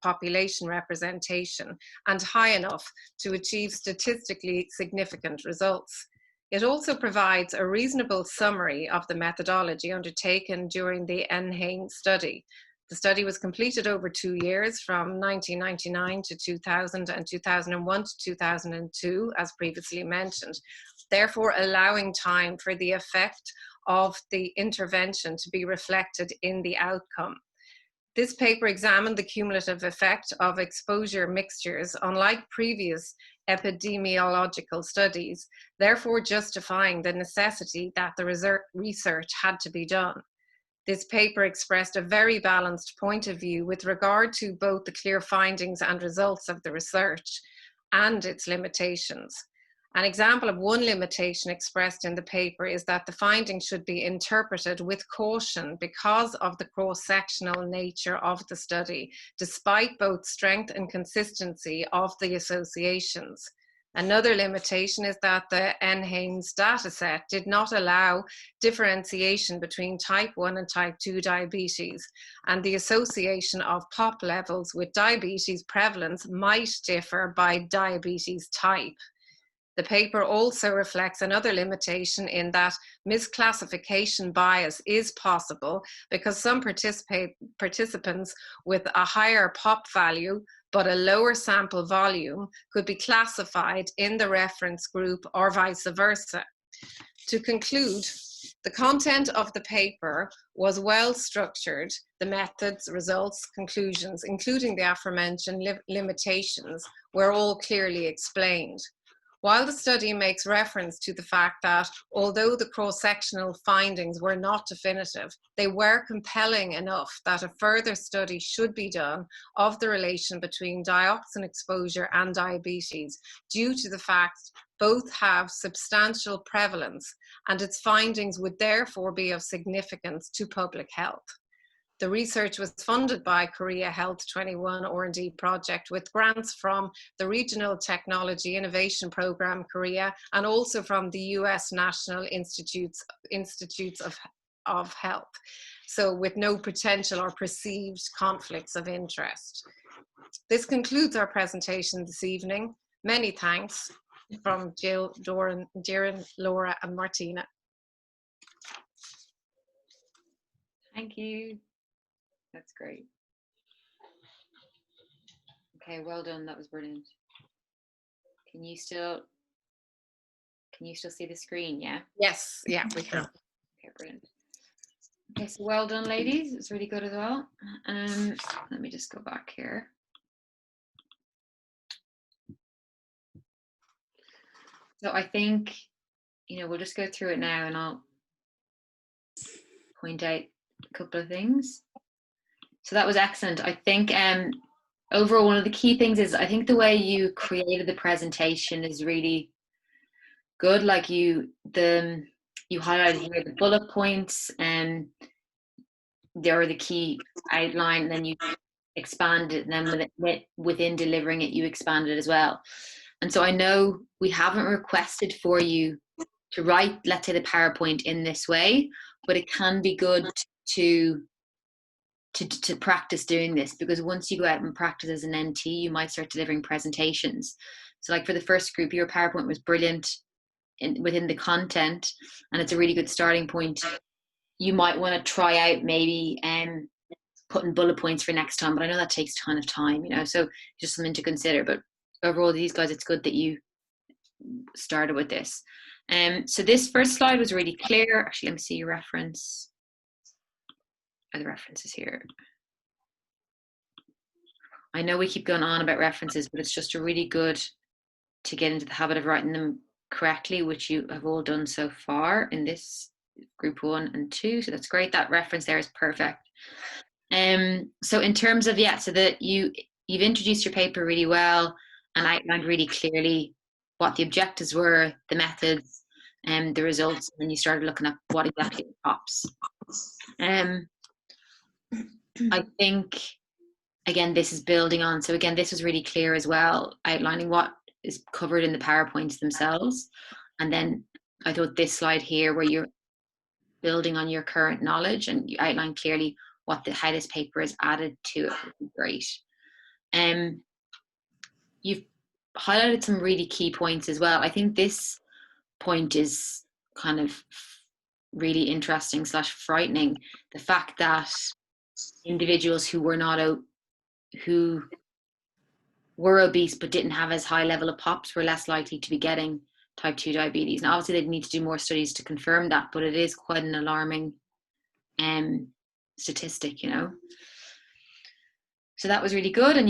population representation, and high enough to achieve statistically significant results. It also provides a reasonable summary of the methodology undertaken during the NHANES study. The study was completed over 2 years, from 1999 to 2000 and 2001 to 2002, as previously mentioned, therefore allowing time for the effect of the intervention to be reflected in the outcome. This paper examined the cumulative effect of exposure mixtures, unlike previous epidemiological studies, therefore justifying the necessity that the research had to be done. This paper expressed a very balanced point of view with regard to both the clear findings and results of the research and its limitations. An example of one limitation expressed in the paper is that the findings should be interpreted with caution because of the cross-sectional nature of the study, despite both strength and consistency of the associations. Another limitation is that the NHANES dataset did not allow differentiation between type 1 and type 2 diabetes, and the association of POP levels with diabetes prevalence might differ by diabetes type. The paper also reflects another limitation in that misclassification bias is possible because some participants with a higher POP value but a lower sample volume could be classified in the reference group or vice versa. To conclude, the content of the paper was well structured. The methods, results, conclusions, including the aforementioned limitations, were all clearly explained. While the study makes reference to the fact that although the cross-sectional findings were not definitive, they were compelling enough that a further study should be done of the relation between dioxin exposure and diabetes due to the fact both have substantial prevalence, and its findings would therefore be of significance to public health. The research was funded by Korea Health 21 R&D project with grants from the Regional Technology Innovation Program Korea and also from the US National Institutes of Health, so with no potential or perceived conflicts of interest. This concludes our presentation this evening. Many thanks from Jill, Doran, Darren, Laura and Martina. Thank you. That's great. Okay, well done. That was brilliant. Can you still see the screen? Yeah. Yes, yeah, we can. Okay, brilliant. Okay, so well done, ladies. It's really good as well. Let me just go back here. So I think, we'll just go through it now and I'll point out a couple of things. So that was excellent. I think overall, one of the key things is I think the way you created the presentation is really good. Like you highlighted here the bullet points and there are the key outline, and then you expanded, and then within delivering it, you expanded as well. And so I know we haven't requested for you to write, let's say, the PowerPoint in this way, but it can be good to practice doing this, because once you go out and practice as an NT, you might start delivering presentations. So like for the first group, your PowerPoint was brilliant within the content, and it's a really good starting point. You might want to try out maybe putting bullet points for next time, but I know that takes a ton of time, so just something to consider. But overall, these guys, it's good that you started with this. So this first slide was really clear. Actually, let me see your reference. The references here. I know we keep going on about references, but it's just really good to get into the habit of writing them correctly, which you have all done so far in this group 1 and 2. So that's great. That reference there is perfect. So in terms of, so that you've introduced your paper really well and outlined really clearly what the objectives were, the methods, and the results, and then you started looking at what exactly pops. I think, again, this is building on. So again, this was really clear as well, outlining what is covered in the PowerPoints themselves. And then I thought this slide here, where you're building on your current knowledge and you outline clearly how this paper is added to it, would be great. You've highlighted some really key points as well. I think this point is kind of really interesting / frightening. The fact that individuals who were obese but didn't have as high level of POPs were less likely to be getting type 2 diabetes. Now, obviously, they'd need to do more studies to confirm that, but it is quite an alarming statistic, So that was really good, and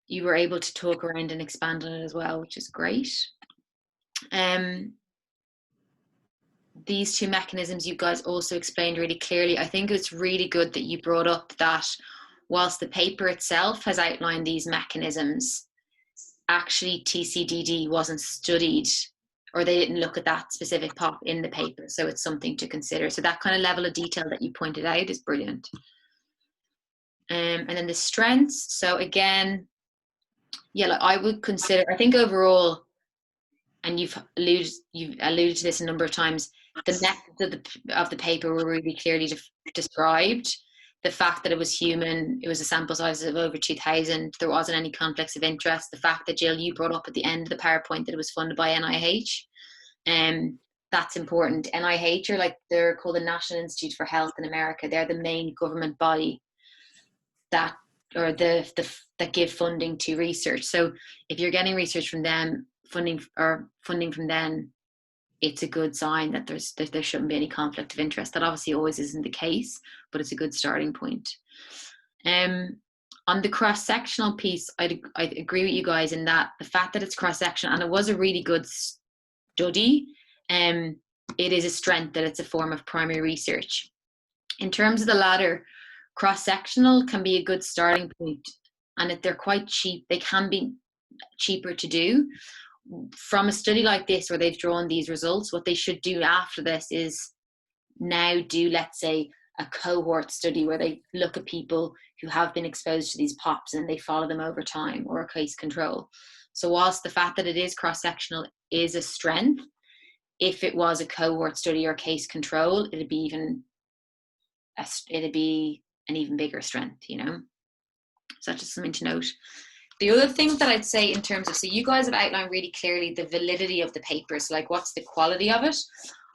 you were able to talk around and expand on it as well, which is great. These two mechanisms you guys also explained really clearly. I think it's really good that you brought up that whilst the paper itself has outlined these mechanisms, actually TCDD wasn't studied, or they didn't look at that specific POP in the paper. So it's something to consider. So that kind of level of detail that you pointed out is brilliant. And then the strengths. So again, I would consider, I think overall, and you've alluded to this a number of times, the methods of the paper were really clearly described. The fact that it was human, it was a sample size of over 2,000, there wasn't any conflicts of interest. The fact that, Jill, you brought up at the end of the PowerPoint that it was funded by NIH, that's important. NIH they're called the National Institute for Health in America. They're the main government body that give funding to research. So if you're getting research from them, funding from them, it's a good sign that there shouldn't be any conflict of interest. That obviously always isn't the case, but it's a good starting point. On the cross-sectional piece, I agree with you guys in that the fact that it's cross-sectional, and it was a really good study, it is a strength that it's a form of primary research. In terms of the latter, cross-sectional can be a good starting point, and they're quite cheap. They can be cheaper to do. From a study like this where they've drawn these results, what they should do after this is now do, let's say, a cohort study where they look at people who have been exposed to these POPs and they follow them over time, or a case control. So whilst the fact that it is cross-sectional is a strength, if it was a cohort study or case control, it'd be an even bigger strength, So that's just something to note. The other thing that I'd say in terms of, so you guys have outlined really clearly the validity of the papers, like what's the quality of it.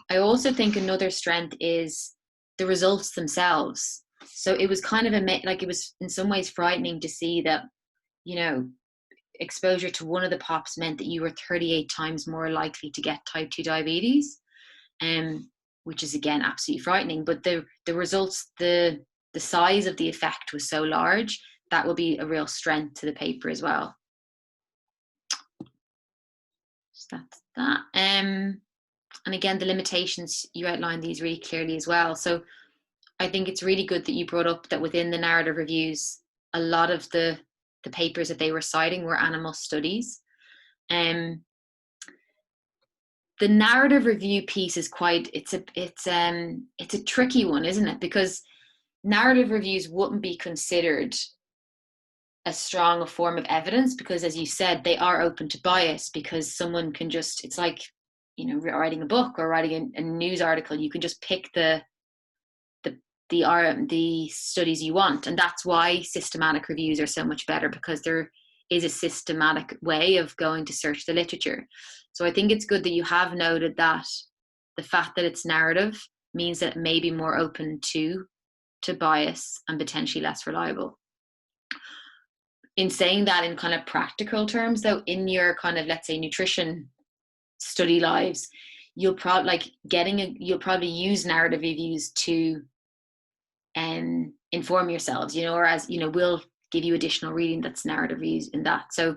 I also think another strength is the results themselves. So it was kind of it was in some ways frightening to see that, you know, exposure to one of the POPs meant that you were 38 times more likely to get type 2 diabetes, which is again absolutely frightening. But the results, the size of the effect was so large, that will be a real strength to the paper as well. So that's that. And again, the limitations, you outlined these really clearly as well. So I think it's really good that you brought up that within the narrative reviews, a lot of the papers that they were citing were animal studies. The narrative review piece is quite, it's a tricky one, isn't it? Because narrative reviews wouldn't be considered as strong a form of evidence, because as you said, they are open to bias, because someone can just, it's like, you know, writing a book or writing a news article, you can just pick the studies you want. And that's why systematic reviews are so much better, because there is a systematic way of going to search the literature. So I think it's good that you have noted that the fact that it's narrative means that it may be more open to bias and potentially less reliable. In saying that, in kind of practical terms though, in your kind of, let's say, nutrition study lives, you'll probably use narrative reviews to inform yourselves, you know, or as, you know, we'll give you additional reading that's narrative reviews in that. So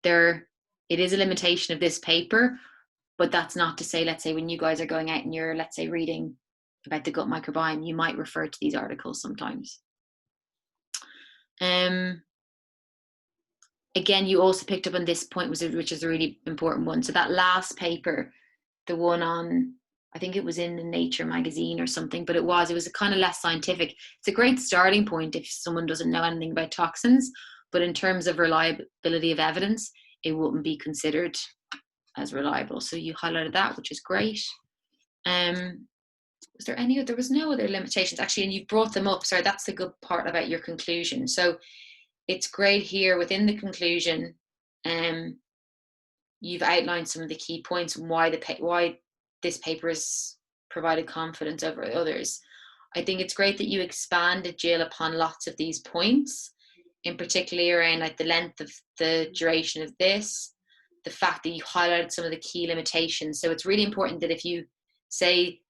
it is a limitation of this paper, but that's not to say, let's say when you guys are going out and you're, let's say, reading about the gut microbiome, you might refer to these articles sometimes. Again, you also picked up on this point, which is a really important one. So that last paper, the one on, I think it was in the Nature magazine or something, but it was a kind of less scientific. It's a great starting point if someone doesn't know anything about toxins, but in terms of reliability of evidence, it wouldn't be considered as reliable. So you highlighted that, which is great. Was there any, there was no other limitations actually, and you've brought them up. Sorry, that's the good part about your conclusion. So it's great here within the conclusion. You've outlined some of the key points and why this paper has provided confidence over others. I think it's great that you expanded, Jill, upon lots of these points, in particular around like the length of the duration of this, the fact that you highlighted some of the key limitations. So it's really important that if you say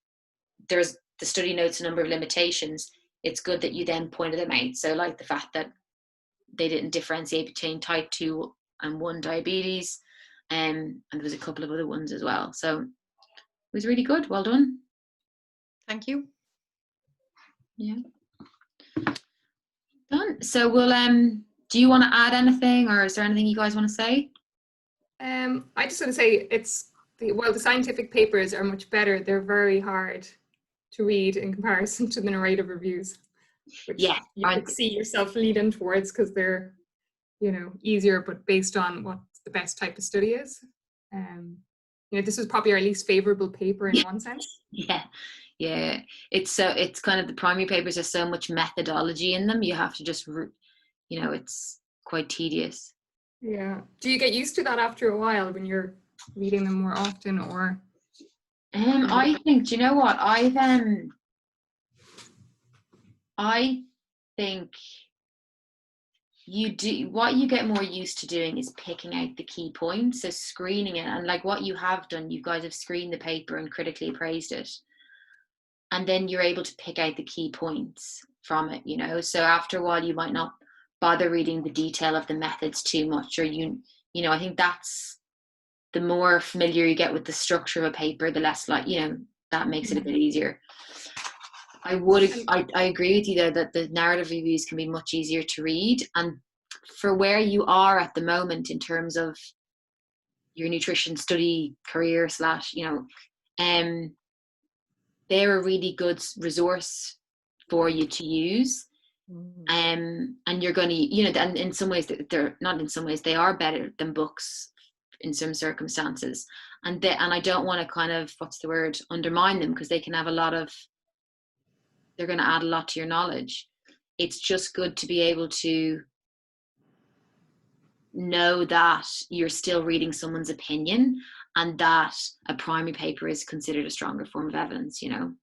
there's the study notes a number of limitations, it's good that you then pointed them out. So like the fact that they didn't differentiate between type 2 and 1 diabetes, and there was a couple of other ones as well. So it was really good. Well done. Thank you. Yeah. Done. So we'll do you want to add anything, or is there anything you guys want to say? I just want to say the scientific papers are much better. They're very hard to read in comparison to the narrative reviews, which you could see yourself leading towards because they're, you know, easier, but based on what the best type of study is. You know, this was probably our least favorable paper in one sense. Yeah. It's kind of, the primary papers are so much methodology in them. You have to just, you know, it's quite tedious. Yeah. Do you get used to that after a while when you're reading them more often, or? I think, do you know what? I think what you get more used to doing is picking out the key points, so screening it, and like what you have done, you guys have screened the paper and critically appraised it, and then you're able to pick out the key points from it, you know. So after a while you might not bother reading the detail of the methods too much, or you know, I think that's, the more familiar you get with the structure of a paper, the less, like, you know, that makes it a bit easier. I agree with you there that the narrative reviews can be much easier to read, and for where you are at the moment in terms of your nutrition study career / you know, they're a really good resource for you to use. And you're going to, you know, and in some ways they're not, in some ways they are better than books in some circumstances, and I don't want to kind of, what's the word, undermine them, because they can have they're going to add a lot to your knowledge. It's just good to be able to know that you're still reading someone's opinion, and that a primary paper is considered a stronger form of evidence, you know.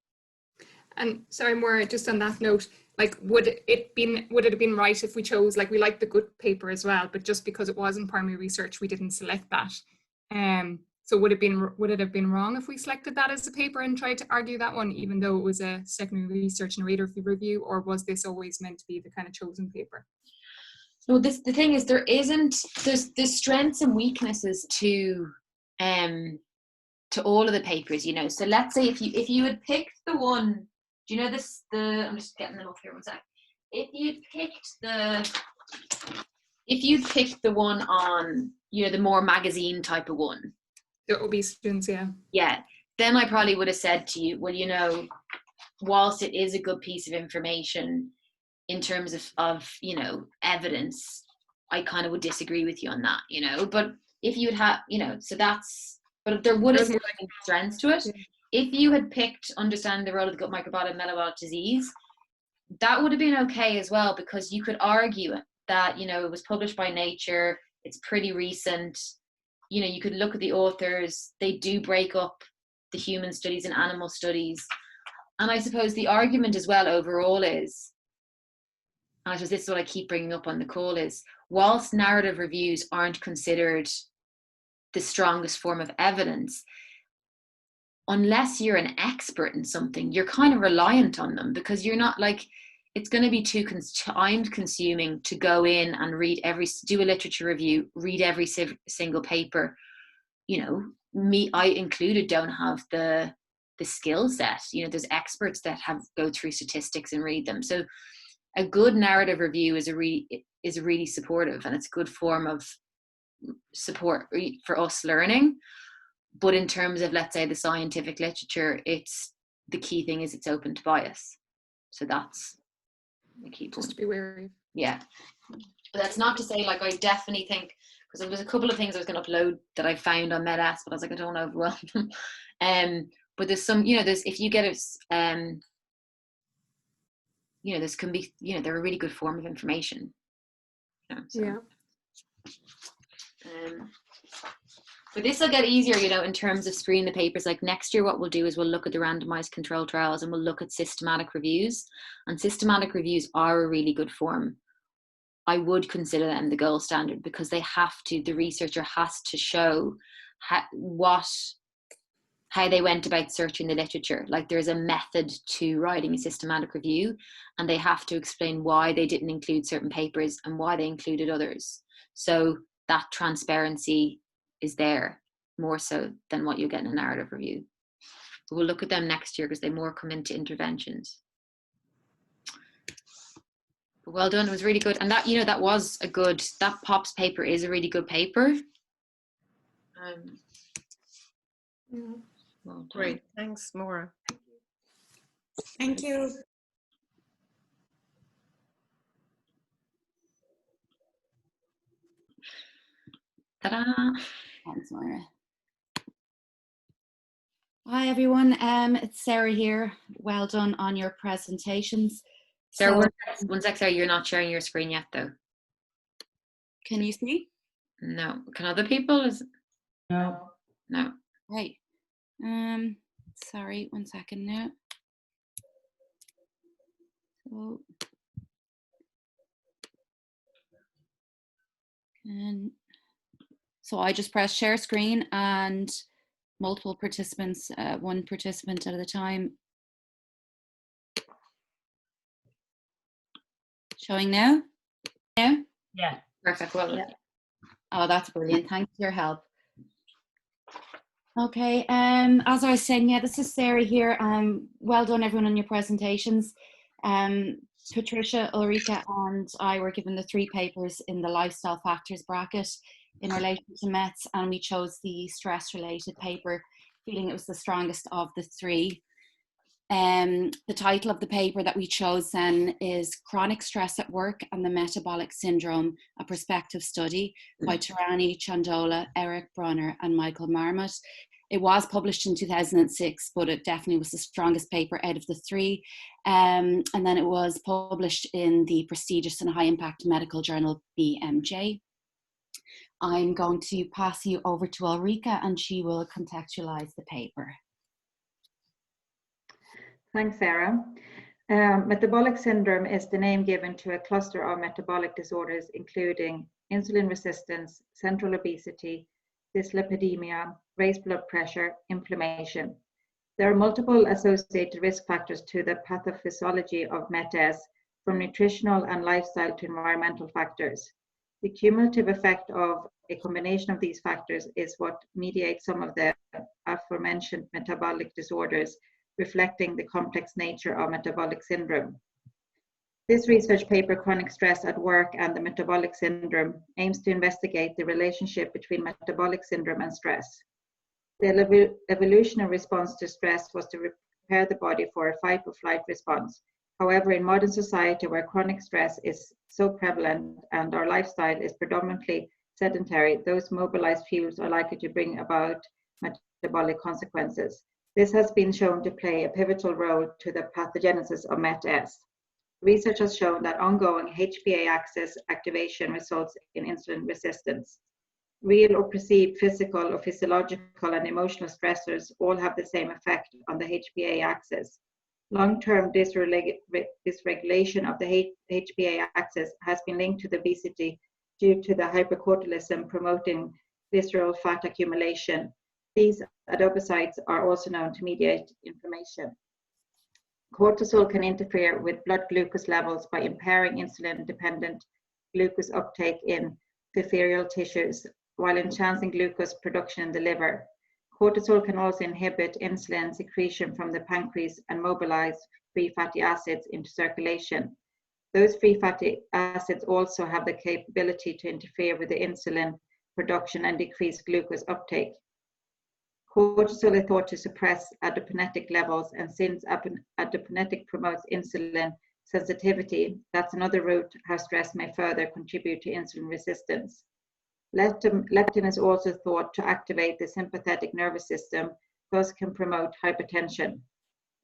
And sorry, more just on that note, like, would it have been right if we chose, like, we like the good paper as well, but just because it wasn't primary research, we didn't select that. So would it have been wrong if we selected that as a paper and tried to argue that one, even though it was a secondary research and reader review, or was this always meant to be the kind of chosen paper? No, the thing is, there's strengths and weaknesses to all of the papers, you know. So let's say if you had picked the one, do you know this? I'm just getting them up here one sec. If you'd picked the one on, you know, the more magazine type of one, the obese students, yeah, then I probably would have said to you, well, you know, whilst it is a good piece of information in terms of you know, evidence, I kind of would disagree with you on that, you know. But if you'd have, you know, so that's, but there would have been strengths to it. Yeah. If you had picked understanding the role of the gut microbiota in metabolic disease, that would have been okay as well, because you could argue that, you know, it was published by Nature, it's pretty recent, you know, you could look at the authors, they do break up the human studies and animal studies. And I suppose the argument as well overall is, and I suppose this is what I keep bringing up on the call, is whilst narrative reviews aren't considered the strongest form of evidence, unless you're an expert in something, you're kind of reliant on them, because you're not, like, it's going to be too time consuming to go in and do a literature review, read every single paper. You know, me, I included, don't have the skill set. You know, there's experts that go through statistics and read them. So a good narrative review is really supportive, and it's a good form of support for us learning. But in terms of, let's say, the scientific literature, the key thing is it's open to bias. So that's the key point. Just to be wary. Yeah. But that's not to say, like, I definitely think, because there was a couple of things I was going to upload that I found on MedS, but I was like, I don't want to overwhelm them. But there's some, you know, if you get it, you know, this can be, you know, they're a really good form of information. You know, so. Yeah. But this will get easier, you know, in terms of screening the papers. Like next year, what we'll do is we'll look at the randomized control trials, and we'll look at systematic reviews. And systematic reviews are a really good form. I would consider them the gold standard, because they have to, the researcher has to show how they went about searching the literature. Like there's a method to writing a systematic review, and they have to explain why they didn't include certain papers and why they included others. So that transparency is there more so than what you get in a narrative review. But we'll look at them next year, because they more come into interventions. But well done, it was really good. And that, you know, that POPs paper is a really good paper. Well, great, thanks, Maura. Thank you. Ta-da! Thanks, Maura. Hi everyone, it's Sarah here. Well done on your presentations. Sarah, one sec, Sarah, you're not sharing your screen yet though. Can you see? No. Can other people? No. No. Right. Sorry, 1 second now. So I just press share screen, and multiple participants, one participant at a time. Showing now? Yeah. Perfect. Well done. Yeah. Oh, that's brilliant. Thanks for your help. Okay, as I was saying, yeah, this is Sarah here. Well done everyone on your presentations. Patricia, Ulrika and I were given the 3 papers in the lifestyle factors bracket in relation to METs, and we chose the stress related paper, feeling it was the strongest of the 3. The title of the paper that we chose then is Chronic Stress at Work and the Metabolic Syndrome, a Prospective Study by Tarani Chandola, Eric Brunner and Michael Marmot. It was published in 2006, but it definitely was the strongest paper out of the 3. And then it was published in the prestigious and high impact medical journal BMJ. I'm going to pass you over to Ulrika and she will contextualize the paper. Thanks, Sarah. Metabolic syndrome is the name given to a cluster of metabolic disorders, including insulin resistance, central obesity, dyslipidemia, raised blood pressure, inflammation. There are multiple associated risk factors to the pathophysiology of MET-S, from nutritional and lifestyle to environmental factors. The cumulative effect of a combination of these factors is what mediates some of the aforementioned metabolic disorders, reflecting the complex nature of metabolic syndrome. This research paper, Chronic Stress at Work and the Metabolic Syndrome, aims to investigate the relationship between metabolic syndrome and stress. The evolutionary response to stress was to prepare the body for a fight or flight response. However, in modern society where chronic stress is so prevalent and our lifestyle is predominantly sedentary, those mobilized fuels are likely to bring about metabolic consequences. This has been shown to play a pivotal role to the pathogenesis of MET-S. Research has shown that ongoing HPA axis activation results in insulin resistance. Real or perceived physical or physiological and emotional stressors all have the same effect on the HPA axis. Long-term dysregulation of the HPA axis has been linked to the obesity due to the hypercortisolism promoting visceral fat accumulation. These adipocytes are also known to mediate inflammation. Cortisol can interfere with blood glucose levels by impairing insulin-dependent glucose uptake in peripheral tissues, while enhancing glucose production in the liver. Cortisol can also inhibit insulin secretion from the pancreas and mobilize free fatty acids into circulation. Those free fatty acids also have the capability to interfere with the insulin production and decrease glucose uptake. Cortisol is thought to suppress adiponetic levels, and since adiponetic promotes insulin sensitivity, that's another route how stress may further contribute to insulin resistance. Leptin is also thought to activate the sympathetic nervous system, thus can promote hypertension.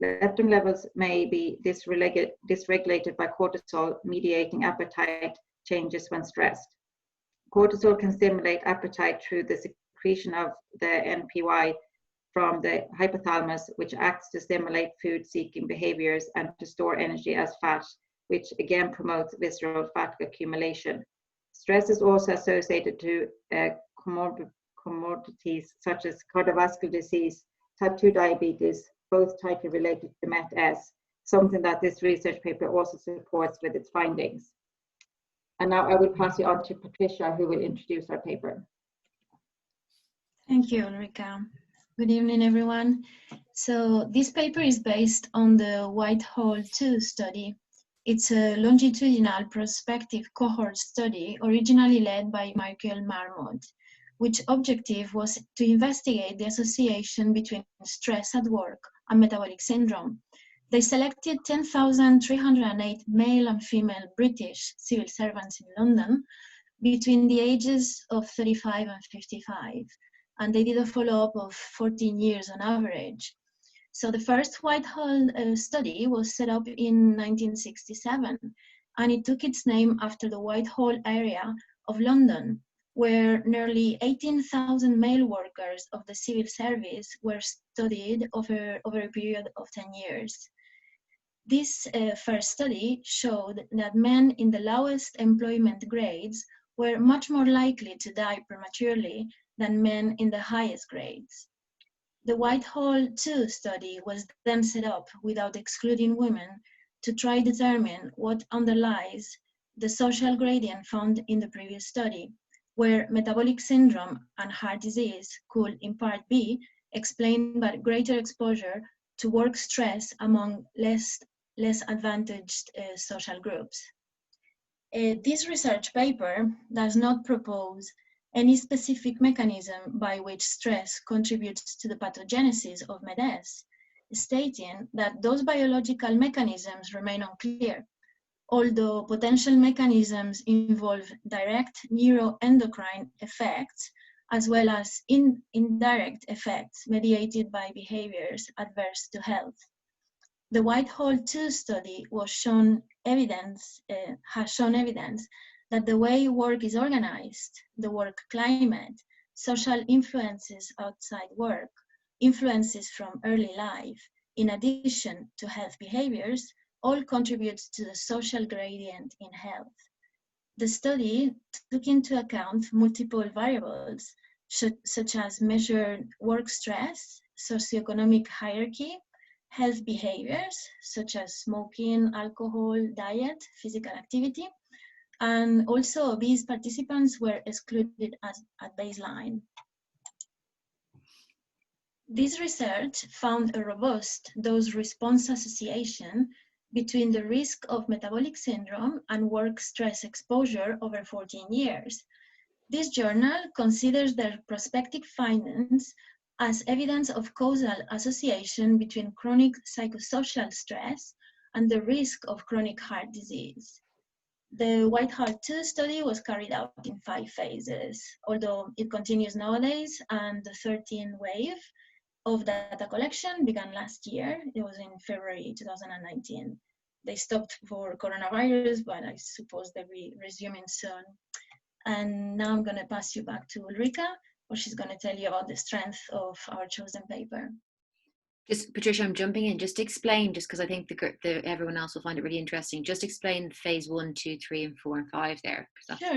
Leptin levels may be dysregulated by cortisol, mediating appetite changes when stressed. Cortisol can stimulate appetite through the secretion of the NPY from the hypothalamus, which acts to stimulate food-seeking behaviors and to store energy as fat, which again promotes visceral fat accumulation. Stress is also associated to comorbidities such as cardiovascular disease, type 2 diabetes, both tightly related to MET-S, something that this research paper also supports with its findings. And now I will pass you on to Patricia, who will introduce our paper. Thank you, Ulrika. Good evening, everyone. So this paper is based on the Whitehall 2 study. It's a longitudinal prospective cohort study originally led by Michael Marmot, which objective was to investigate the association between stress at work and metabolic syndrome. They selected 10,308 male and female British civil servants in London between the ages of 35 and 55, and they did a follow-up of 14 years on average. So the first Whitehall study was set up in 1967, and it took its name after the Whitehall area of London, where nearly 18,000 male workers of the civil service were studied over a period of 10 years. This first study showed that men in the lowest employment grades were much more likely to die prematurely than men in the highest grades. The Whitehall 2 study was then set up without excluding women to try to determine what underlies the social gradient found in the previous study, where metabolic syndrome and heart disease could in part be explained by greater exposure to work stress among less advantaged social groups. This research paper does not propose any specific mechanism by which stress contributes to the pathogenesis of MET-S, stating that those biological mechanisms remain unclear, although potential mechanisms involve direct neuroendocrine effects as well as indirect effects mediated by behaviors adverse to health. The Whitehall 2 study has shown evidence that the way work is organized, the work climate, social influences outside work, influences from early life, in addition to health behaviors, all contribute to the social gradient in health. The study took into account multiple variables, such as measured work stress, socioeconomic hierarchy, health behaviors, such as smoking, alcohol, diet, physical activity, and also obese participants were excluded at baseline. This research found a robust dose-response association between the risk of metabolic syndrome and work stress exposure over 14 years. This journal considers their prospective findings as evidence of causal association between chronic psychosocial stress and the risk of chronic heart disease. The White Hart 2 study was carried out in 5 phases, although it continues nowadays, and the 13th wave of data collection began last year. It was in February 2019. They stopped for coronavirus, but I suppose they'll be resuming soon. And now I'm going to pass you back to Ulrika, where she's going to tell you about the strength of our chosen paper. Just, Patricia, I'm jumping in. Just explain, just because I think everyone else will find it really interesting. Just explain phase 1, 2, 3, and 4, and 5 there.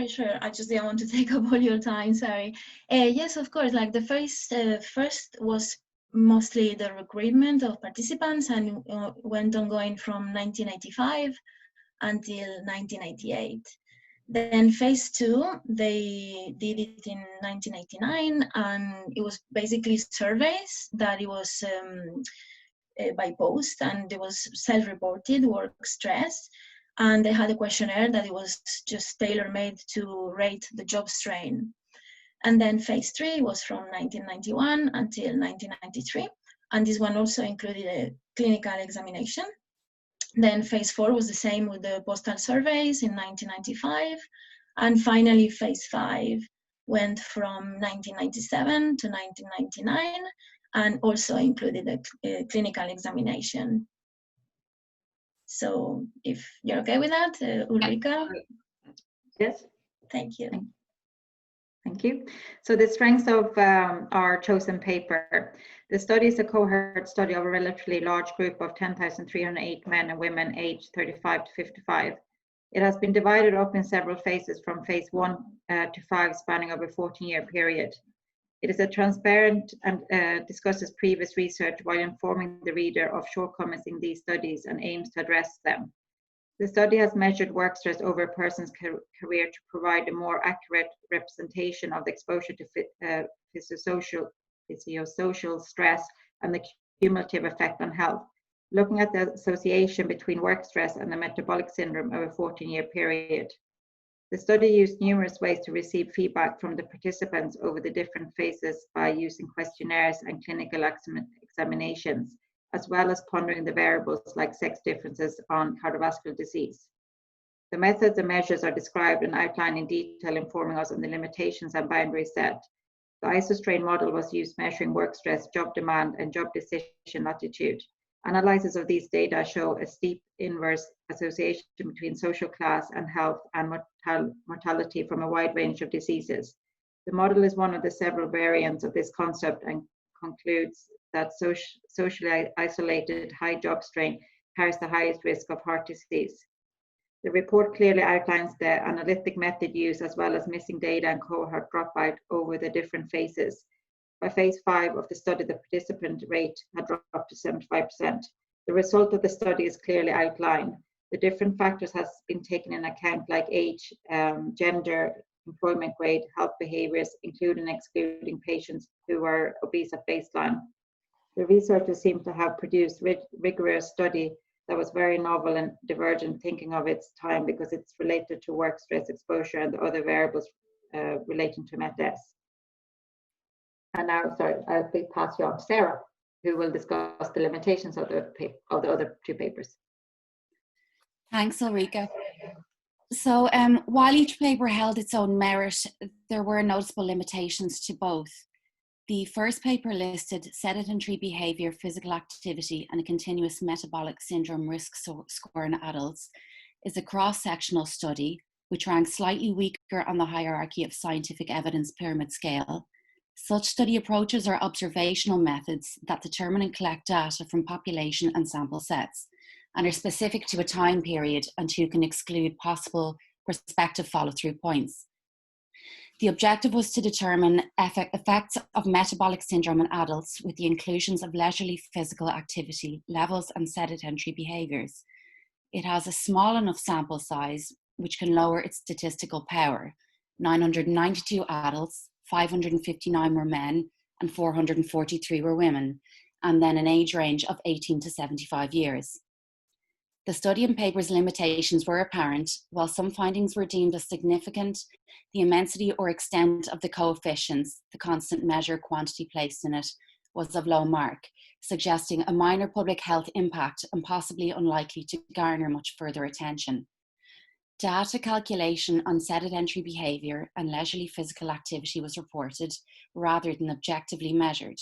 Sure. I just didn't want to take up all your time. Sorry. Yes, of course. Like the phase first was mostly the recruitment of participants and went on going from 1985 until 1988. Then phase 2, they did it in 1989, and it was basically surveys that it was by post, and it was self-reported work stress, and they had a questionnaire that it was just tailor-made to rate the job strain. And then phase 3 was from 1991 until 1993, and this one also included a clinical examination. Then phase 4 was the same with the postal surveys in 1995. And finally, phase 5 went from 1997 to 1999 and also included a clinical examination. So if you're okay with that, Ulrika? Yes. Thank you. Thank you. So the strengths of our chosen paper. The study is a cohort study of a relatively large group of 10,308 men and women aged 35 to 55. It has been divided up in several phases from phase 1 to 5, spanning over a 14-year period. It is a transparent and discusses previous research while informing the reader of shortcomings in these studies and aims to address them. The study has measured work stress over a person's career to provide a more accurate representation of the exposure to physiosocial stress and the cumulative effect on health, looking at the association between work stress and the metabolic syndrome over a 14-year period. The study used numerous ways to receive feedback from the participants over the different phases by using questionnaires and clinical examinations, as well as pondering the variables like sex differences on cardiovascular disease. The methods and measures are described and outlined in detail, informing us on the limitations and boundaries set. The isostrain model was used measuring work stress, job demand, and job decision attitude. Analysis of these data show a steep inverse association between social class and health and mortality from a wide range of diseases. The model is one of the several variants of this concept and concludes that socially isolated high job strain carries the highest risk of heart disease. The report clearly outlines the analytic method used as well as missing data and cohort dropout over the different phases. By phase 5 of the study, the participant rate had dropped to 75%. The result of the study is clearly outlined. The different factors has been taken in account like age, gender, employment grade, health behaviors, including and excluding patients who were obese at baseline. The researchers seem to have produced rigorous study that was very novel and divergent thinking of its time because it's related to work stress exposure and the other variables relating to MET-S. And now, I'll pass you on to Sarah, who will discuss the limitations of the other 2 papers. Thanks, Ulrika. So while each paper held its own merit, there were noticeable limitations to both. The first paper listed sedentary behavior, physical activity, and a continuous metabolic syndrome risk score in adults is a cross-sectional study which ranks slightly weaker on the hierarchy of scientific evidence pyramid scale. Such study approaches are observational methods that determine and collect data from population and sample sets, and are specific to a time period and who can exclude possible prospective follow-through points. The objective was to determine effects of metabolic syndrome in adults with the inclusions of leisurely physical activity levels and sedentary behaviours. It has a small enough sample size which can lower its statistical power. 992 adults, 559 were men, and 443 were women, and then an age range of 18 to 75 years. The study and paper's limitations were apparent. While some findings were deemed as significant, the immensity or extent of the coefficients, the constant measure quantity placed in it, was of low mark, suggesting a minor public health impact and possibly unlikely to garner much further attention. Data calculation on sedentary behaviour and leisurely physical activity was reported rather than objectively measured.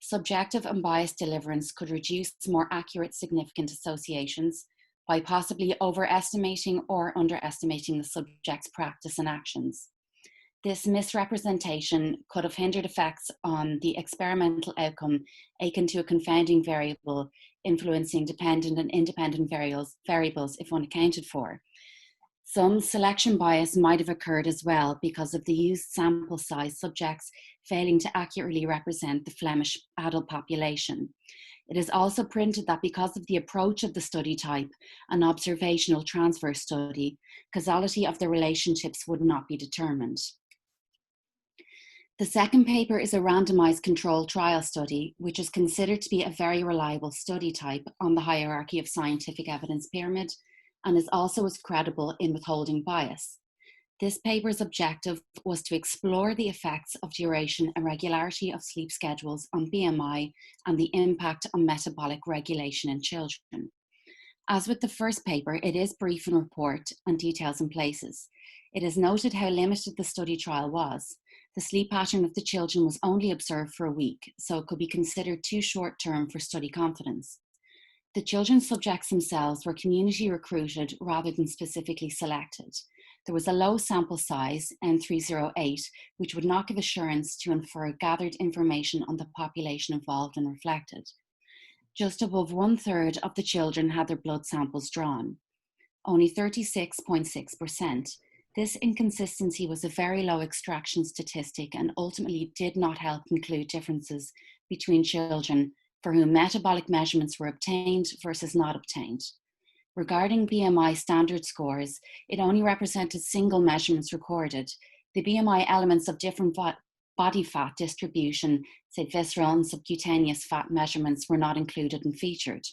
Subjective and biased deliverance could reduce more accurate significant associations by possibly overestimating or underestimating the subject's practice and actions. This misrepresentation could have hindered effects on the experimental outcome akin to a confounding variable influencing dependent and independent variables if unaccounted for. Some selection bias might have occurred as well because of the used sample size subjects failing to accurately represent the Flemish adult population. It is also printed that because of the approach of the study type, an observational transfer study, causality of the relationships would not be determined. The second paper is a randomized controlled trial study, which is considered to be a very reliable study type on the hierarchy of scientific evidence pyramid, and is also as credible in withholding bias. This paper's objective was to explore the effects of duration and regularity of sleep schedules on BMI and the impact on metabolic regulation in children. As with the first paper, it is brief in report and details in places. It is noted how limited the study trial was. The sleep pattern of the children was only observed for a week, so it could be considered too short term for study confidence. The children subjects themselves were community recruited rather than specifically selected. There was a low sample size, N308, which would not give assurance to infer gathered information on the population involved and reflected. Just above 1/3 of the children had their blood samples drawn, only 36.6%. This inconsistency was a very low extraction statistic and ultimately did not help include differences between children for whom metabolic measurements were obtained versus not obtained. Regarding BMI standard scores, it only represented single measurements recorded. The BMI elements of different body fat distribution, say visceral and subcutaneous fat measurements, were not included and featured.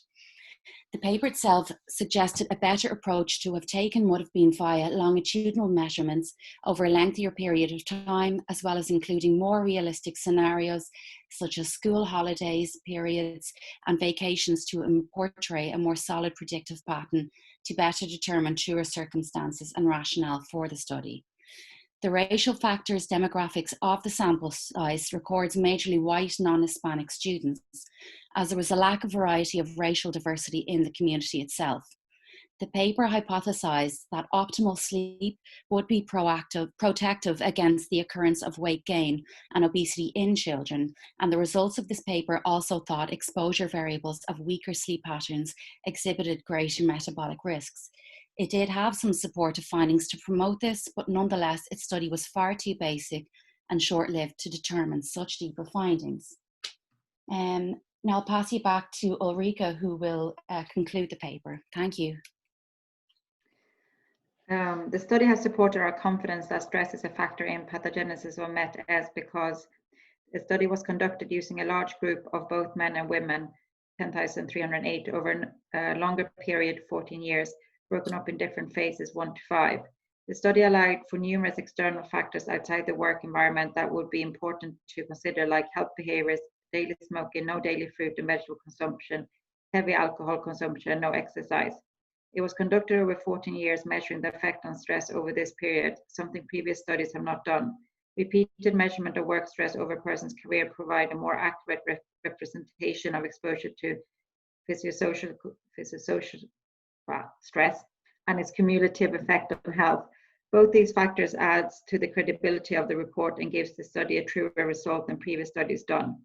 The paper itself suggested a better approach to have taken would have been via longitudinal measurements over a lengthier period of time, as well as including more realistic scenarios such as school holidays, periods, and vacations to portray a more solid predictive pattern to better determine truer circumstances and rationale for the study. The racial factors demographics of the sample size records majorly white non-Hispanic students, as there was a lack of variety of racial diversity in the community itself. The paper hypothesized that optimal sleep would be protective against the occurrence of weight gain and obesity in children, and the results of this paper also thought exposure variables of weaker sleep patterns exhibited greater metabolic risks. It did have some supportive findings to promote this, but nonetheless, its study was far too basic and short-lived to determine such deeper findings. Now I'll pass you back to Ulrika, who will conclude the paper. Thank you. The study has supported our confidence that stress is a factor in pathogenesis of MET-S because the study was conducted using a large group of both men and women, 10,308, over a longer period, 14 years, broken up in different phases, 1 to 5. The study allowed for numerous external factors outside the work environment that would be important to consider, like health behaviors, daily smoking, no daily fruit and vegetable consumption, heavy alcohol consumption, no exercise. It was conducted over 14 years, measuring the effect on stress over this period, something previous studies have not done. Repeated measurement of work stress over a person's career provide a more accurate representation of exposure to physiosocial stress and its cumulative effect on health. Both these factors adds to the credibility of the report and gives the study a truer result than previous studies done.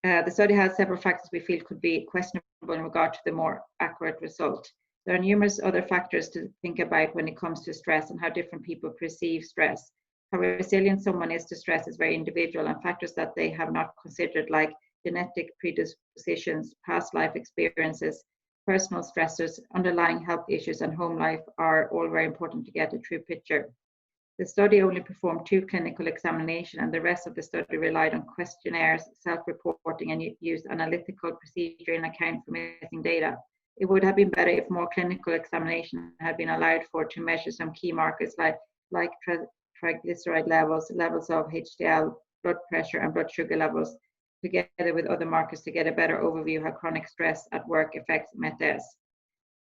The study has several factors we feel could be questionable in regard to the more accurate result. There are numerous other factors to think about when it comes to stress and how different people perceive stress. How resilient someone is to stress is very individual, and factors that they have not considered, like genetic predispositions, past life experiences, personal stressors, underlying health issues, and home life are all very important to get a true picture. The study only performed 2 clinical examinations, and the rest of the study relied on questionnaires, self-reporting, and used analytical procedure in account for missing data. It would have been better if more clinical examination had been allowed for to measure some key markers like triglyceride levels, levels of HDL, blood pressure, and blood sugar levels, together with other markers to get a better overview of how chronic stress at work affects MET-S.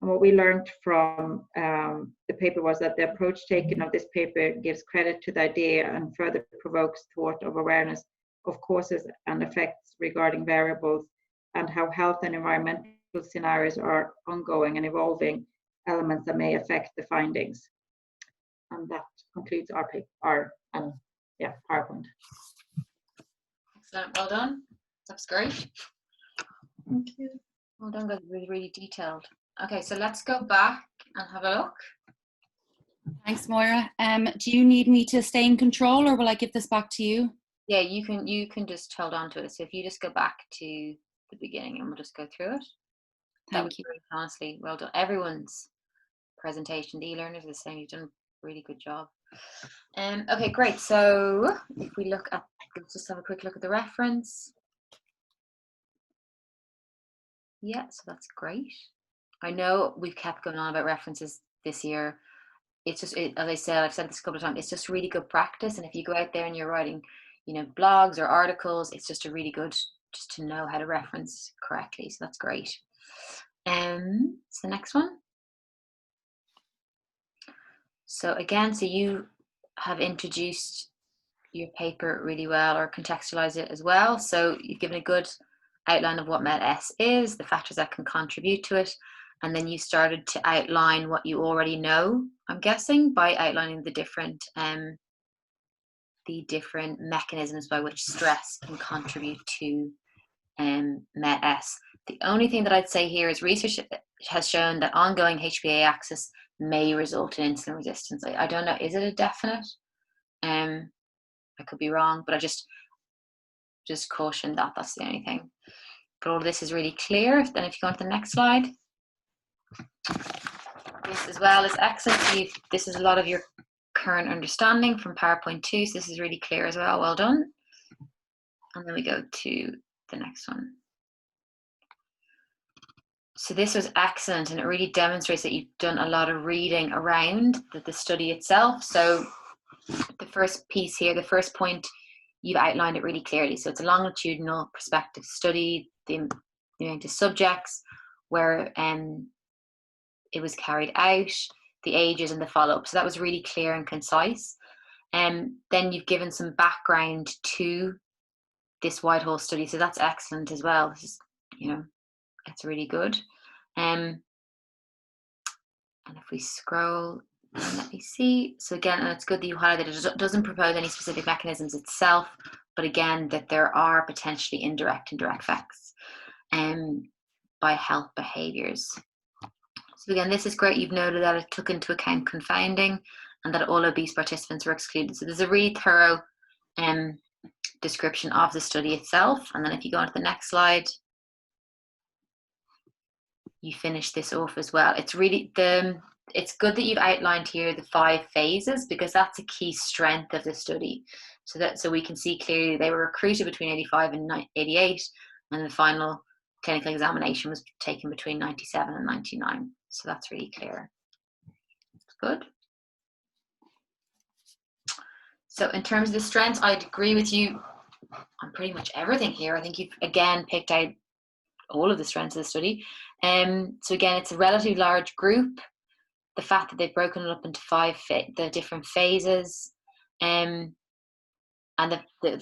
And what we learned from the paper was that the approach taken of this paper gives credit to the idea and further provokes thought of awareness of causes and effects regarding variables and how health and environmental scenarios are ongoing and evolving elements that may affect the findings. And that concludes our PowerPoint. Excellent, well done. That's great. Thank you. Well done, guys. Really, really detailed. Okay, so let's go back and have a look. Thanks, Moira. Do you need me to stay in control, or will I give this back to you? Yeah, you can just hold on to it. So if you just go back to the beginning and we'll just go through it. Thank you. Really, honestly, well done. Everyone's presentation, the e-learners are saying you've done a really good job. Okay, great. So if we look at, let's just have a quick look at the reference. Yeah, so that's great. I know we've kept going on about references this year. It's just, as I said, I've said this a couple of times, it's just really good practice. And if you go out there and you're writing, you know, blogs or articles, it's just a really good, just to know how to reference correctly. So that's great. So the next one. So again, so you have introduced your paper really well, or contextualized it as well. So you've given a good outline of what MET-S is, the factors that can contribute to it, and then you started to outline what you already know, I'm guessing, by outlining the different mechanisms by which stress can contribute to MET-S. The only thing that I'd say here is research has shown that ongoing HbA axis may result in insulin resistance. I don't know, is it a definite? I could be wrong, but I just caution that that's the only thing. But all of this is really clear. Then if you go on to the next slide. This as well is excellent. This is a lot of your current understanding from PowerPoint 2, so this is really clear as well. Well done. And then we go to the next one. So this was excellent, and it really demonstrates that you've done a lot of reading around the study itself. So the first piece here, the first point, you've outlined it really clearly. So it's a longitudinal prospective study, the amount of subjects, where it was carried out, the ages and the follow-up. So that was really clear and concise. And then you've given some background to this Whitehall study. So that's excellent as well. This is, you know, it's really good. And if we scroll, let me see. So again, and it's good that you highlighted it doesn't propose any specific mechanisms itself, but again, that there are potentially indirect and direct effects by health behaviors. So again, this is great. You've noted that it took into account confounding and that all obese participants were excluded. So there's a really thorough description of the study itself. And then if you go on to the next slide, you finish this off as well. It's really it's good that you've outlined here the 5 phases, because that's a key strength of the study. So we can see clearly they were recruited between 85 and 88, and the final clinical examination was taken between 97 and 99. So that's really clear. That's good. So in terms of the strengths, I'd agree with you on pretty much everything here. I think you've again picked out all of the strengths of the study. So again, it's a relatively large group. The fact that they've broken it up into 5 the different phases, and the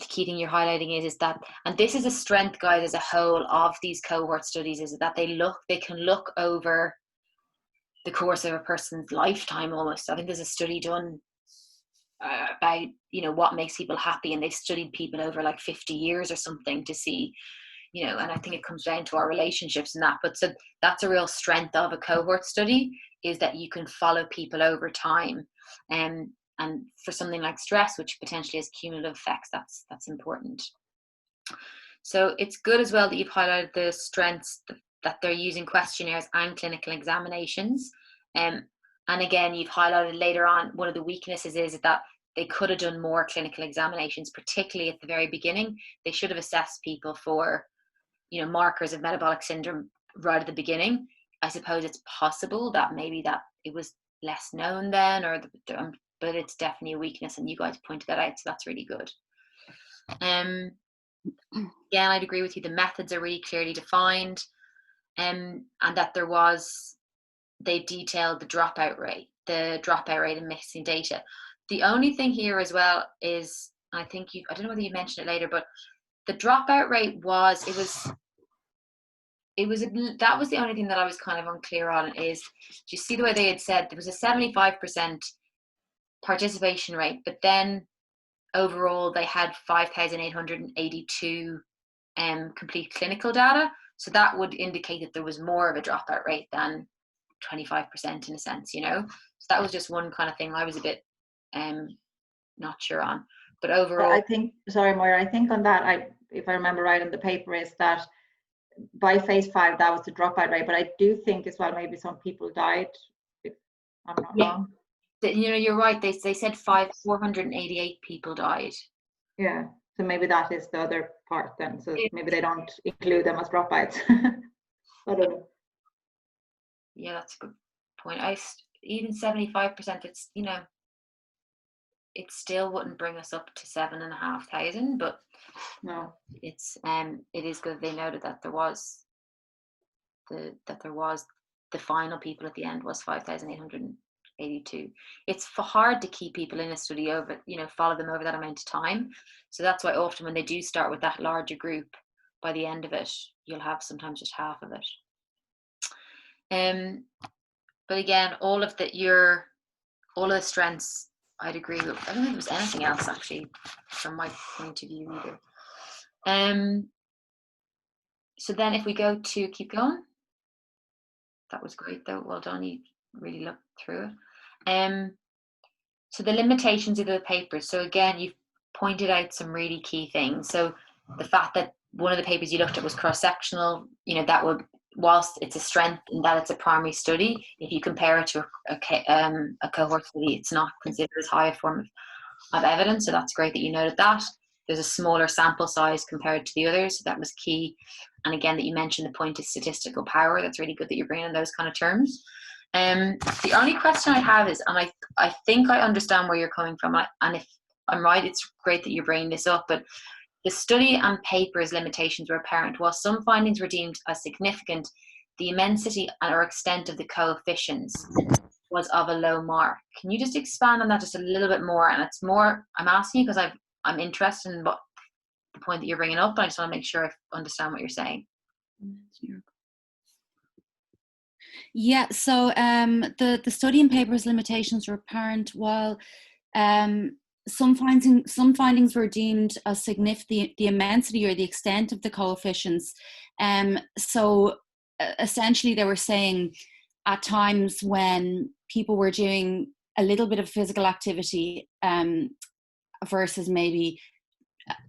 key thing you're highlighting is that, and this is a strength, guys, as a whole of these cohort studies, is that they can look over the course of a person's lifetime almost. I think there's a study done about, you know, what makes people happy, and they've studied people over like 50 years or something to see, you know, and I think it comes down to our relationships and that. But so that's a real strength of a cohort study, is that you can follow people over time. And for something like stress, which potentially has cumulative effects, that's important. So it's good as well that you've highlighted the strengths that they're using questionnaires and clinical examinations. And again, you've highlighted later on, one of the weaknesses is that they could have done more clinical examinations, particularly at the very beginning. They should have assessed people for, you know, markers of metabolic syndrome right at the beginning. I suppose it's possible that maybe that it was less known then, or but it's definitely a weakness, and you guys pointed that out, so that's really good. Again, I'd agree with you. The methods are really clearly defined, and that they detailed the dropout rate and missing data. The only thing here as well is, I think I don't know whether you mentioned it later, but the dropout rate that was the only thing that I was kind of unclear on, is, do you see the way they had said there was a 75% participation rate, but then overall they had 5,882 complete clinical data. So that would indicate that there was more of a dropout rate than 25% in a sense, you know. So that was just one kind of thing I was a bit not sure on. But overall, I think, sorry Moira, I think on that, if I remember right in the paper, is that by phase 5 that was the dropout rate, but I do think as well maybe some people died, if I'm not wrong. You know, you're right, they said 488 people died. Yeah, so maybe that is the other part then, so maybe they don't include them as dropouts. I don't know. Yeah, that's a good point. Even 75%, it's, you know, it still wouldn't bring us up to 7,500, but no, it is good they noted that there was the final people at the end was 5,882. It's hard to keep people in a study over, you know, follow them over that amount of time. So that's why often when they do start with that larger group, by the end of it, you'll have sometimes just half of it. But again, all of the strengths, I'd agree with. I don't think there was anything else actually from my point of view either. So then if we go to, keep going. That was great though, well done, you really looked through it. So the limitations of the papers. So again, you've pointed out some really key things. So the fact that one of the papers you looked at was cross-sectional, you know, that would, whilst it's a strength in that it's a primary study, if you compare it to a cohort study, it's not considered as high a form of evidence. So that's great that you noted that. There's a smaller sample size compared to the others, so that was key. And again, that you mentioned the point of statistical power. That's really good that you're bringing in those kind of terms. The only question I have is, and I think I understand where you're coming from, and if I'm right, it's great that you're bringing this up, but the study and paper's limitations were apparent. While some findings were deemed as significant, the immensity or extent of the coefficients was of a low mark. Can you just expand on that just a little bit more? And it's more, I'm asking you because I'm interested in what the point that you're bringing up, but I just want to make sure I understand what you're saying. Yeah, so the study and papers limitations were apparent, while some findings were deemed as significant, the immensity or the extent of the coefficients. So essentially they were saying at times when people were doing a little bit of physical activity versus maybe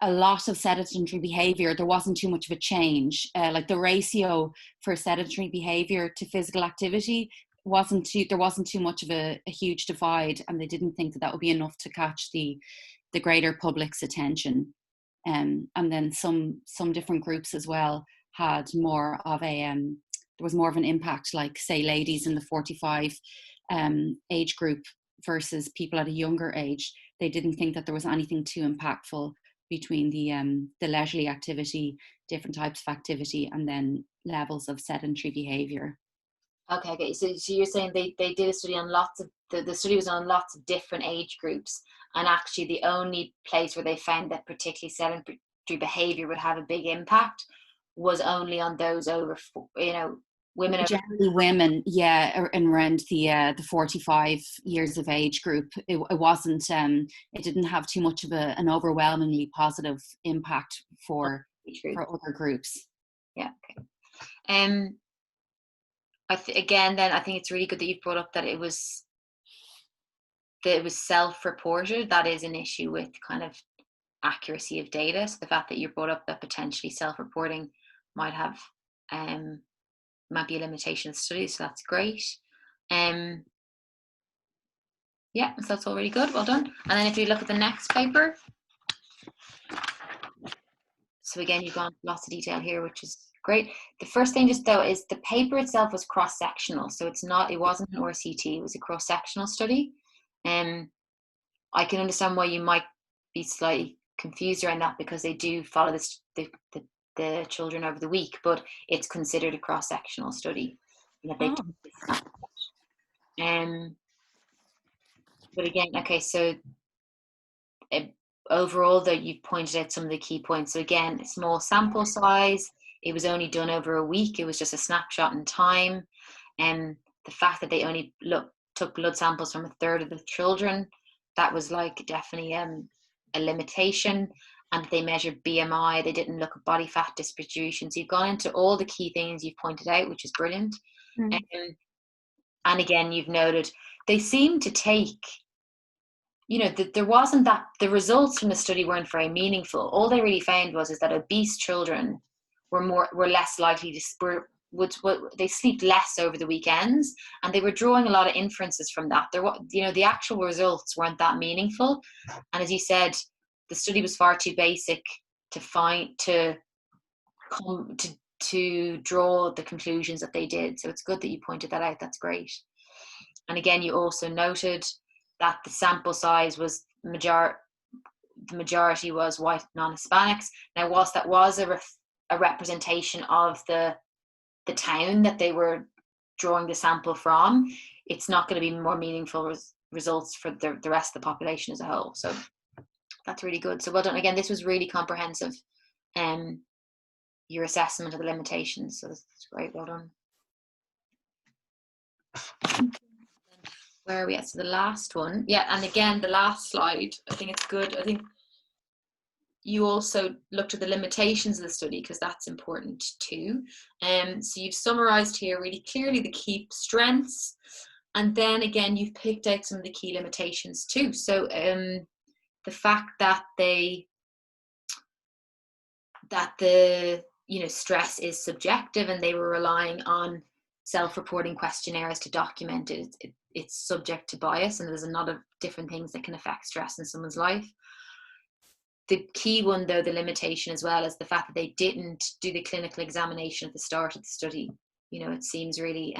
a lot of sedentary behavior, there wasn't too much of a change. Like the ratio for sedentary behavior to physical activity there wasn't too much of a huge divide, and they didn't think that would be enough to catch the greater public's attention. And then some different groups as well had more of there was more of an impact, like say ladies in the 45 age group versus people at a younger age. They didn't think that there was anything too impactful between the leisurely activity, different types of activity, and then levels of sedentary behavior. Okay. So you're saying they did a study on the study was on lots of different age groups, and actually the only place where they found that particularly sedentary behavior would have a big impact was only on those over, you know, Women over generally women, yeah, and around the 45 years of age group. It wasn't, it didn't have too much of an overwhelmingly positive impact for other groups. Yeah, okay. Again, then I think it's really good that you've brought up that it was self-reported. That is an issue with kind of accuracy of data. So the fact that you brought up that potentially self-reporting might have might be a limitation of the study, so that's great. Yeah, so that's all really good, well done. And then if you look at the next paper, so again, you've gone lots of detail here, which is great. The first thing just though is the paper itself was cross-sectional, so it wasn't an RCT, it was a cross-sectional study. I can understand why you might be slightly confused around that, because they do follow the children over the week, but it's considered a cross-sectional study. But again, okay, so overall though, you've pointed out some of the key points. So again, small sample size, it was only done over a week, it was just a snapshot in time, and the fact that they only took blood samples from a third of the children, that was like definitely a limitation. And they measured BMI, they didn't look at body fat distribution. So you've gone into all the key things you've pointed out, which is brilliant. And again, you've noted they seem to take, that there wasn't that, the results from the study weren't very meaningful. All they really found is that obese children were less likely to they sleep less over the weekends, and they were drawing a lot of inferences from that. The actual results weren't that meaningful. And as you said, the study was far too basic to draw the conclusions that they did. So it's good that you pointed that out. That's great. And again, you also noted that the sample size was the majority was white non-Hispanics. Now, whilst that was a representation of the town that they were drawing the sample from, it's not going to be more meaningful results for the rest of the population as a whole. So that's really good. So well done. Again, this was really comprehensive, your assessment of the limitations. So that's great. Well done. Where are we at? So the last one. Yeah, and again, the last slide, I think it's good. I think you also looked at the limitations of the study, because that's important too. So you've summarized here really clearly the key strengths, and then again, you've picked out some of the key limitations too. So the fact that the stress is subjective, and they were relying on self-reporting questionnaires to document it. It's subject to bias, and there's a lot of different things that can affect stress in someone's life. The key one, though, the limitation as well, is the fact that they didn't do the clinical examination at the start of the study. It seems really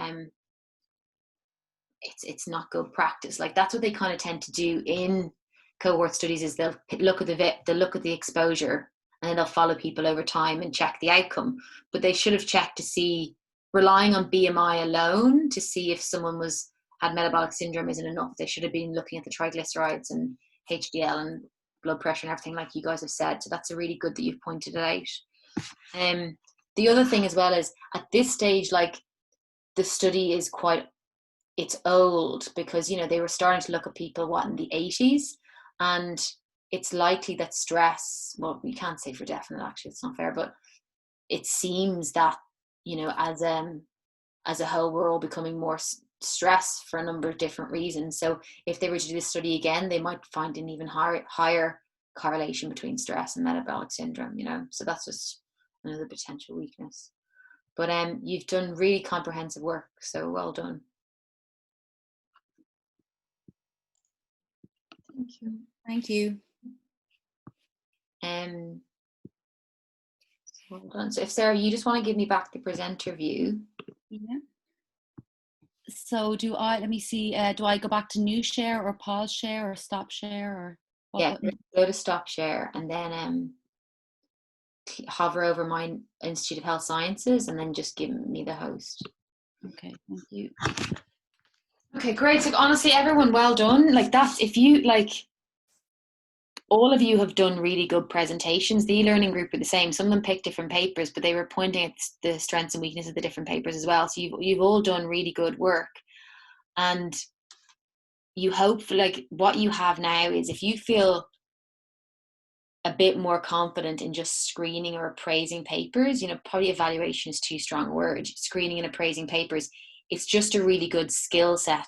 it's not good practice. Like, that's what they kind of tend to do in cohort studies, is they'll look at the exposure, and then they'll follow people over time and check the outcome. But they should have checked to see, relying on BMI alone to see if someone had metabolic syndrome isn't enough. They should have been looking at the triglycerides and HDL and blood pressure and everything, like you guys have said. So that's really good that you've pointed it out. The other thing as well is, at this stage, like, the study is it's old, because they were starting to look at people in the 80s, and it's likely that stress, well, we can't say for definite, actually, it's not fair, but it seems that as a whole, we're all becoming more stressed for a number of different reasons. So if they were to do this study again, they might find an even higher correlation between stress and metabolic syndrome. So that's just another potential weakness. But you've done really comprehensive work, so well done. Thank you. Well done. So if Sarah, you just want to give me back the presenter view. Yeah. So do I go back to new share, or pause share, or stop share, or what? Yeah, go to stop share, and then hover over my Institute of Health Sciences, and then just give me the host. Okay, thank you. Okay, great. So honestly, everyone, well done. Like, that's, if you like, all of you have done really good presentations. The e-learning group are the same. Some of them picked different papers, but they were pointing at the strengths and weaknesses of the different papers as well. So you've all done really good work. And you hope, like, what you have now is, if you feel a bit more confident in just screening or appraising papers, you know, probably evaluation is too strong a word, screening and appraising papers, it's just a really good skill set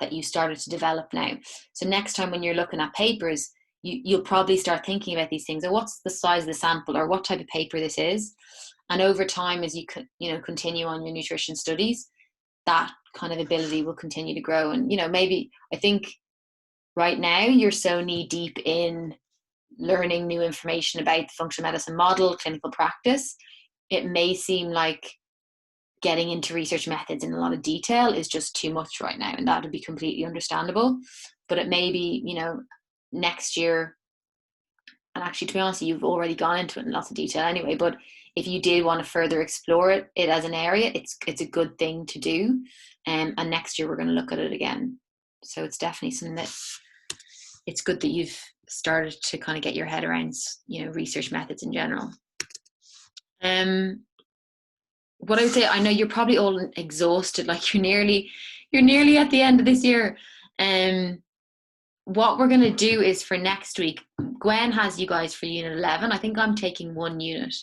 that you started to develop now. So next time when you're looking at papers, you'll probably start thinking about these things. Or what's the size of the sample, or what type of paper this is? And over time, as you continue on your nutrition studies, that kind of ability will continue to grow. And, you know, maybe, I think right now you're so knee deep in learning new information about the functional medicine model, clinical practice, it may seem like getting into research methods in a lot of detail is just too much right now, and that would be completely understandable. But it may be, you know, next year, and actually, to be honest, you've already gone into it in lots of detail anyway, but if you did want to further explore it as an area, it's a good thing to do. And next year we're going to look at it again. So it's definitely something that it's good that you've started to kind of get your head around, you know, research methods in general. What I would say, I know you're probably all exhausted, like you're nearly at the end of this year. What we're going to do is, for next week, Gwen has you guys for unit 11. I think I'm taking one unit.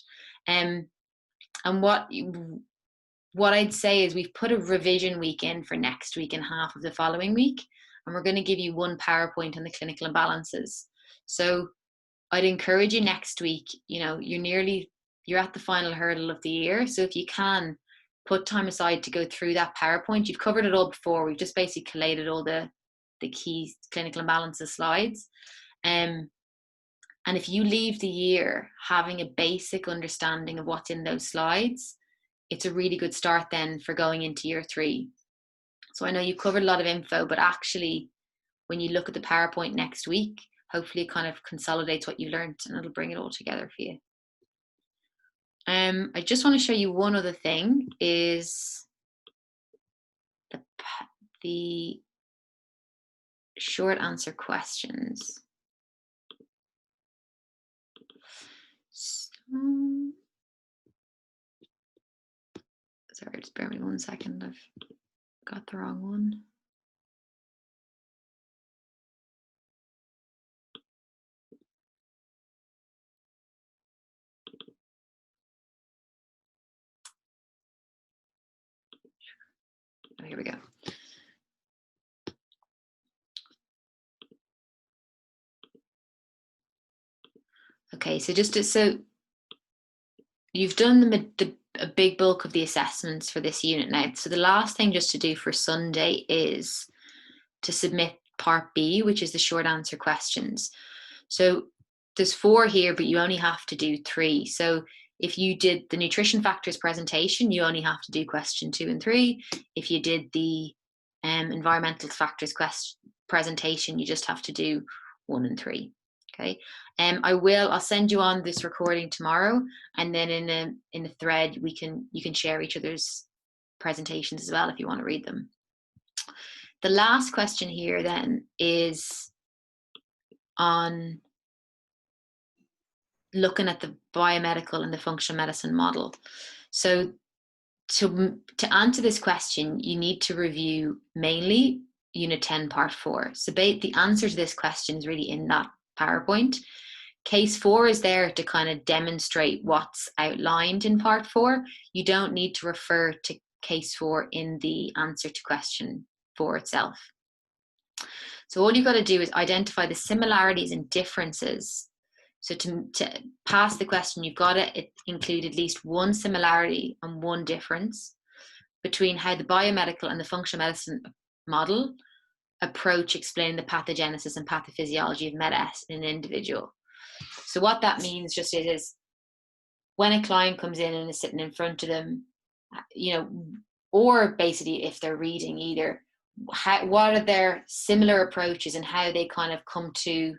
And what I'd say is, we've put a revision week in for next week and half of the following week, and we're going to give you one PowerPoint on the clinical imbalances. So I'd encourage you next week, you know, you're at the final hurdle of the year. So if you can, put time aside to go through that PowerPoint. You've covered it all before. We've just basically collated all the key clinical imbalances slides. And if you leave the year having a basic understanding of what's in those slides, it's a really good start then for going into year 3. So I know you covered a lot of info, but actually when you look at the PowerPoint next week, hopefully it kind of consolidates what you learned and it'll bring it all together for you. I just want to show you one other thing, is the short answer questions. Sorry, just bear with me 1 second. I've got the wrong one. Oh, here we go. Okay, so so you've done a big bulk of the assessments for this unit now. So the last thing just to do for Sunday is to submit part B, which is the short answer questions. So there's 4 here, but you only have to do 3. So if you did the nutrition factors presentation, you only have to do question 2 and 3. If you did the environmental factors presentation, you just have to do 1 and 3. Okay. I'll send you on this recording tomorrow, and then in a thread you can share each other's presentations as well if you want to read them. The last question here then is on looking at the biomedical and the functional medicine model. So to answer this question, you need to review mainly Unit 10, Part 4. So the answer to this question is really in that PowerPoint. Case 4 is there to kind of demonstrate what's outlined in Part 4. You don't need to refer to Case 4 in the answer to question 4 itself. So all you've got to do is identify the similarities and differences. So to pass the question, you've got to include at least one similarity and one difference between how the biomedical and the functional medicine model approach explaining the pathogenesis and pathophysiology of MET-S in an individual. So what that means just is when a client comes in and is sitting in front of them, you know, or basically if they're reading either, what are their similar approaches and how they kind of come to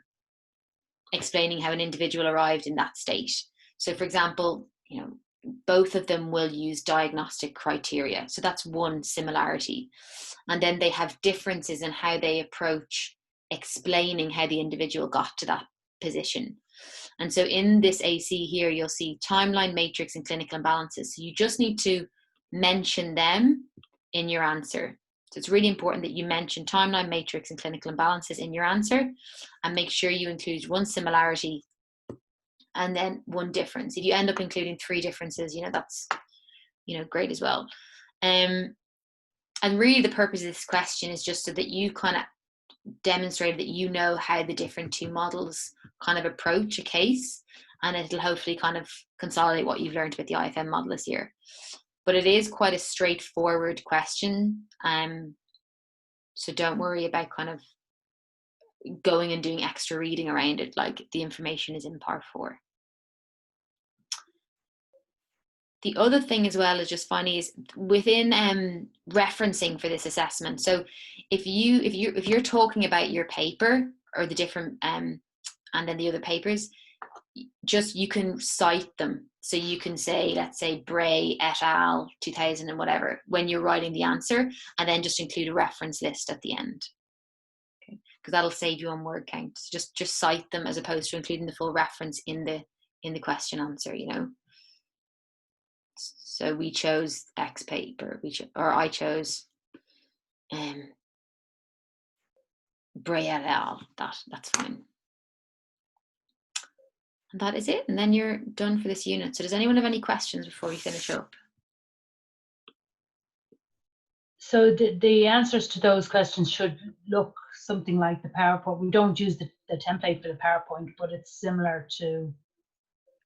explaining how an individual arrived in that state. So for example, you know, both of them will use diagnostic criteria. So that's one similarity. And then they have differences in how they approach explaining how the individual got to that position. And so in this AC here, you'll see timeline, matrix, and clinical imbalances. So you just need to mention them in your answer. So it's really important that you mention timeline, matrix, and clinical imbalances in your answer, and make sure you include one similarity and then one difference. If you end up including 3 differences, that's, great as well. And really the purpose of this question is just so that you kind of demonstrate that you know how the different 2 models kind of approach a case, and it'll hopefully kind of consolidate what you've learned with the IFM model this year. But it is quite a straightforward question, so don't worry about kind of going and doing extra reading around it. Like, the information is in part 4. The other thing as well is just funny is within referencing for this assessment. So if you're talking about your paper or the different and then the other papers, just you can cite them. So you can say, let's say Bray et al. 2000 and whatever when you're writing the answer, and then just include a reference list at the end. Okay, because that'll save you on word count. So just cite them as opposed to including the full reference in the question answer. So we chose X paper, I chose Bray et al. That's fine. And that is it. And then you're done for this unit. So does anyone have any questions before we finish up? So the answers to those questions should look something like the PowerPoint. We don't use the template for the PowerPoint, but it's similar to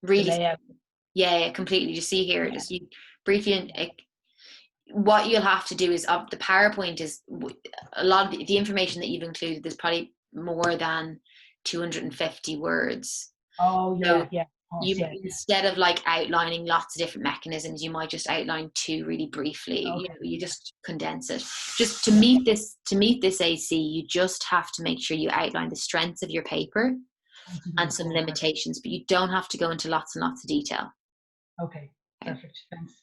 really the layout. Yeah, completely. You see here, just you briefly, what you'll have to do is, the PowerPoint is a lot of the information that you've included. There's probably more than 250 words. Oh yeah, so yeah. Instead of like outlining lots of different mechanisms, you might just outline 2 really briefly. Okay. You just condense it. Just to meet this AC, you just have to make sure you outline the strengths of your paper and some limitations, but you don't have to go into lots and lots of detail. Okay, perfect. Thanks.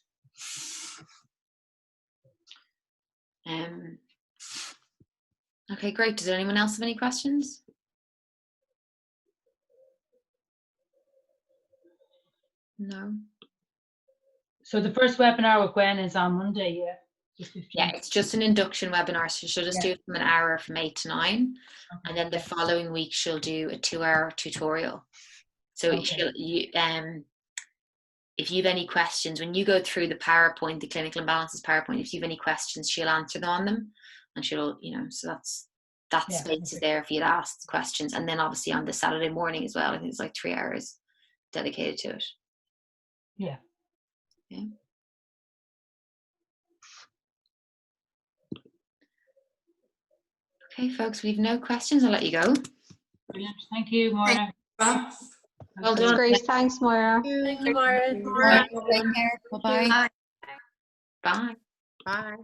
Okay, great. Does anyone else have any questions? No. So the first webinar with Gwen is on Monday, yeah? Yeah, it's just an induction webinar, so she'll just do it from an hour from 8 to 9, and then the following week she'll do a 2-hour tutorial. So if you have any questions, when you go through the PowerPoint, the clinical imbalances PowerPoint, if you have any questions, she'll answer them on them, and she'll, so that space is there for you to ask questions. And then obviously on the Saturday morning as well, I think it's like 3 hours dedicated to it. Yeah. Yeah. Okay, folks, we've no questions. I'll let you go. Brilliant. Thank you, Moira. Well That's done. great. Thanks, Moira. Thank you, Moira. Take care. Bye-bye. Bye. Bye.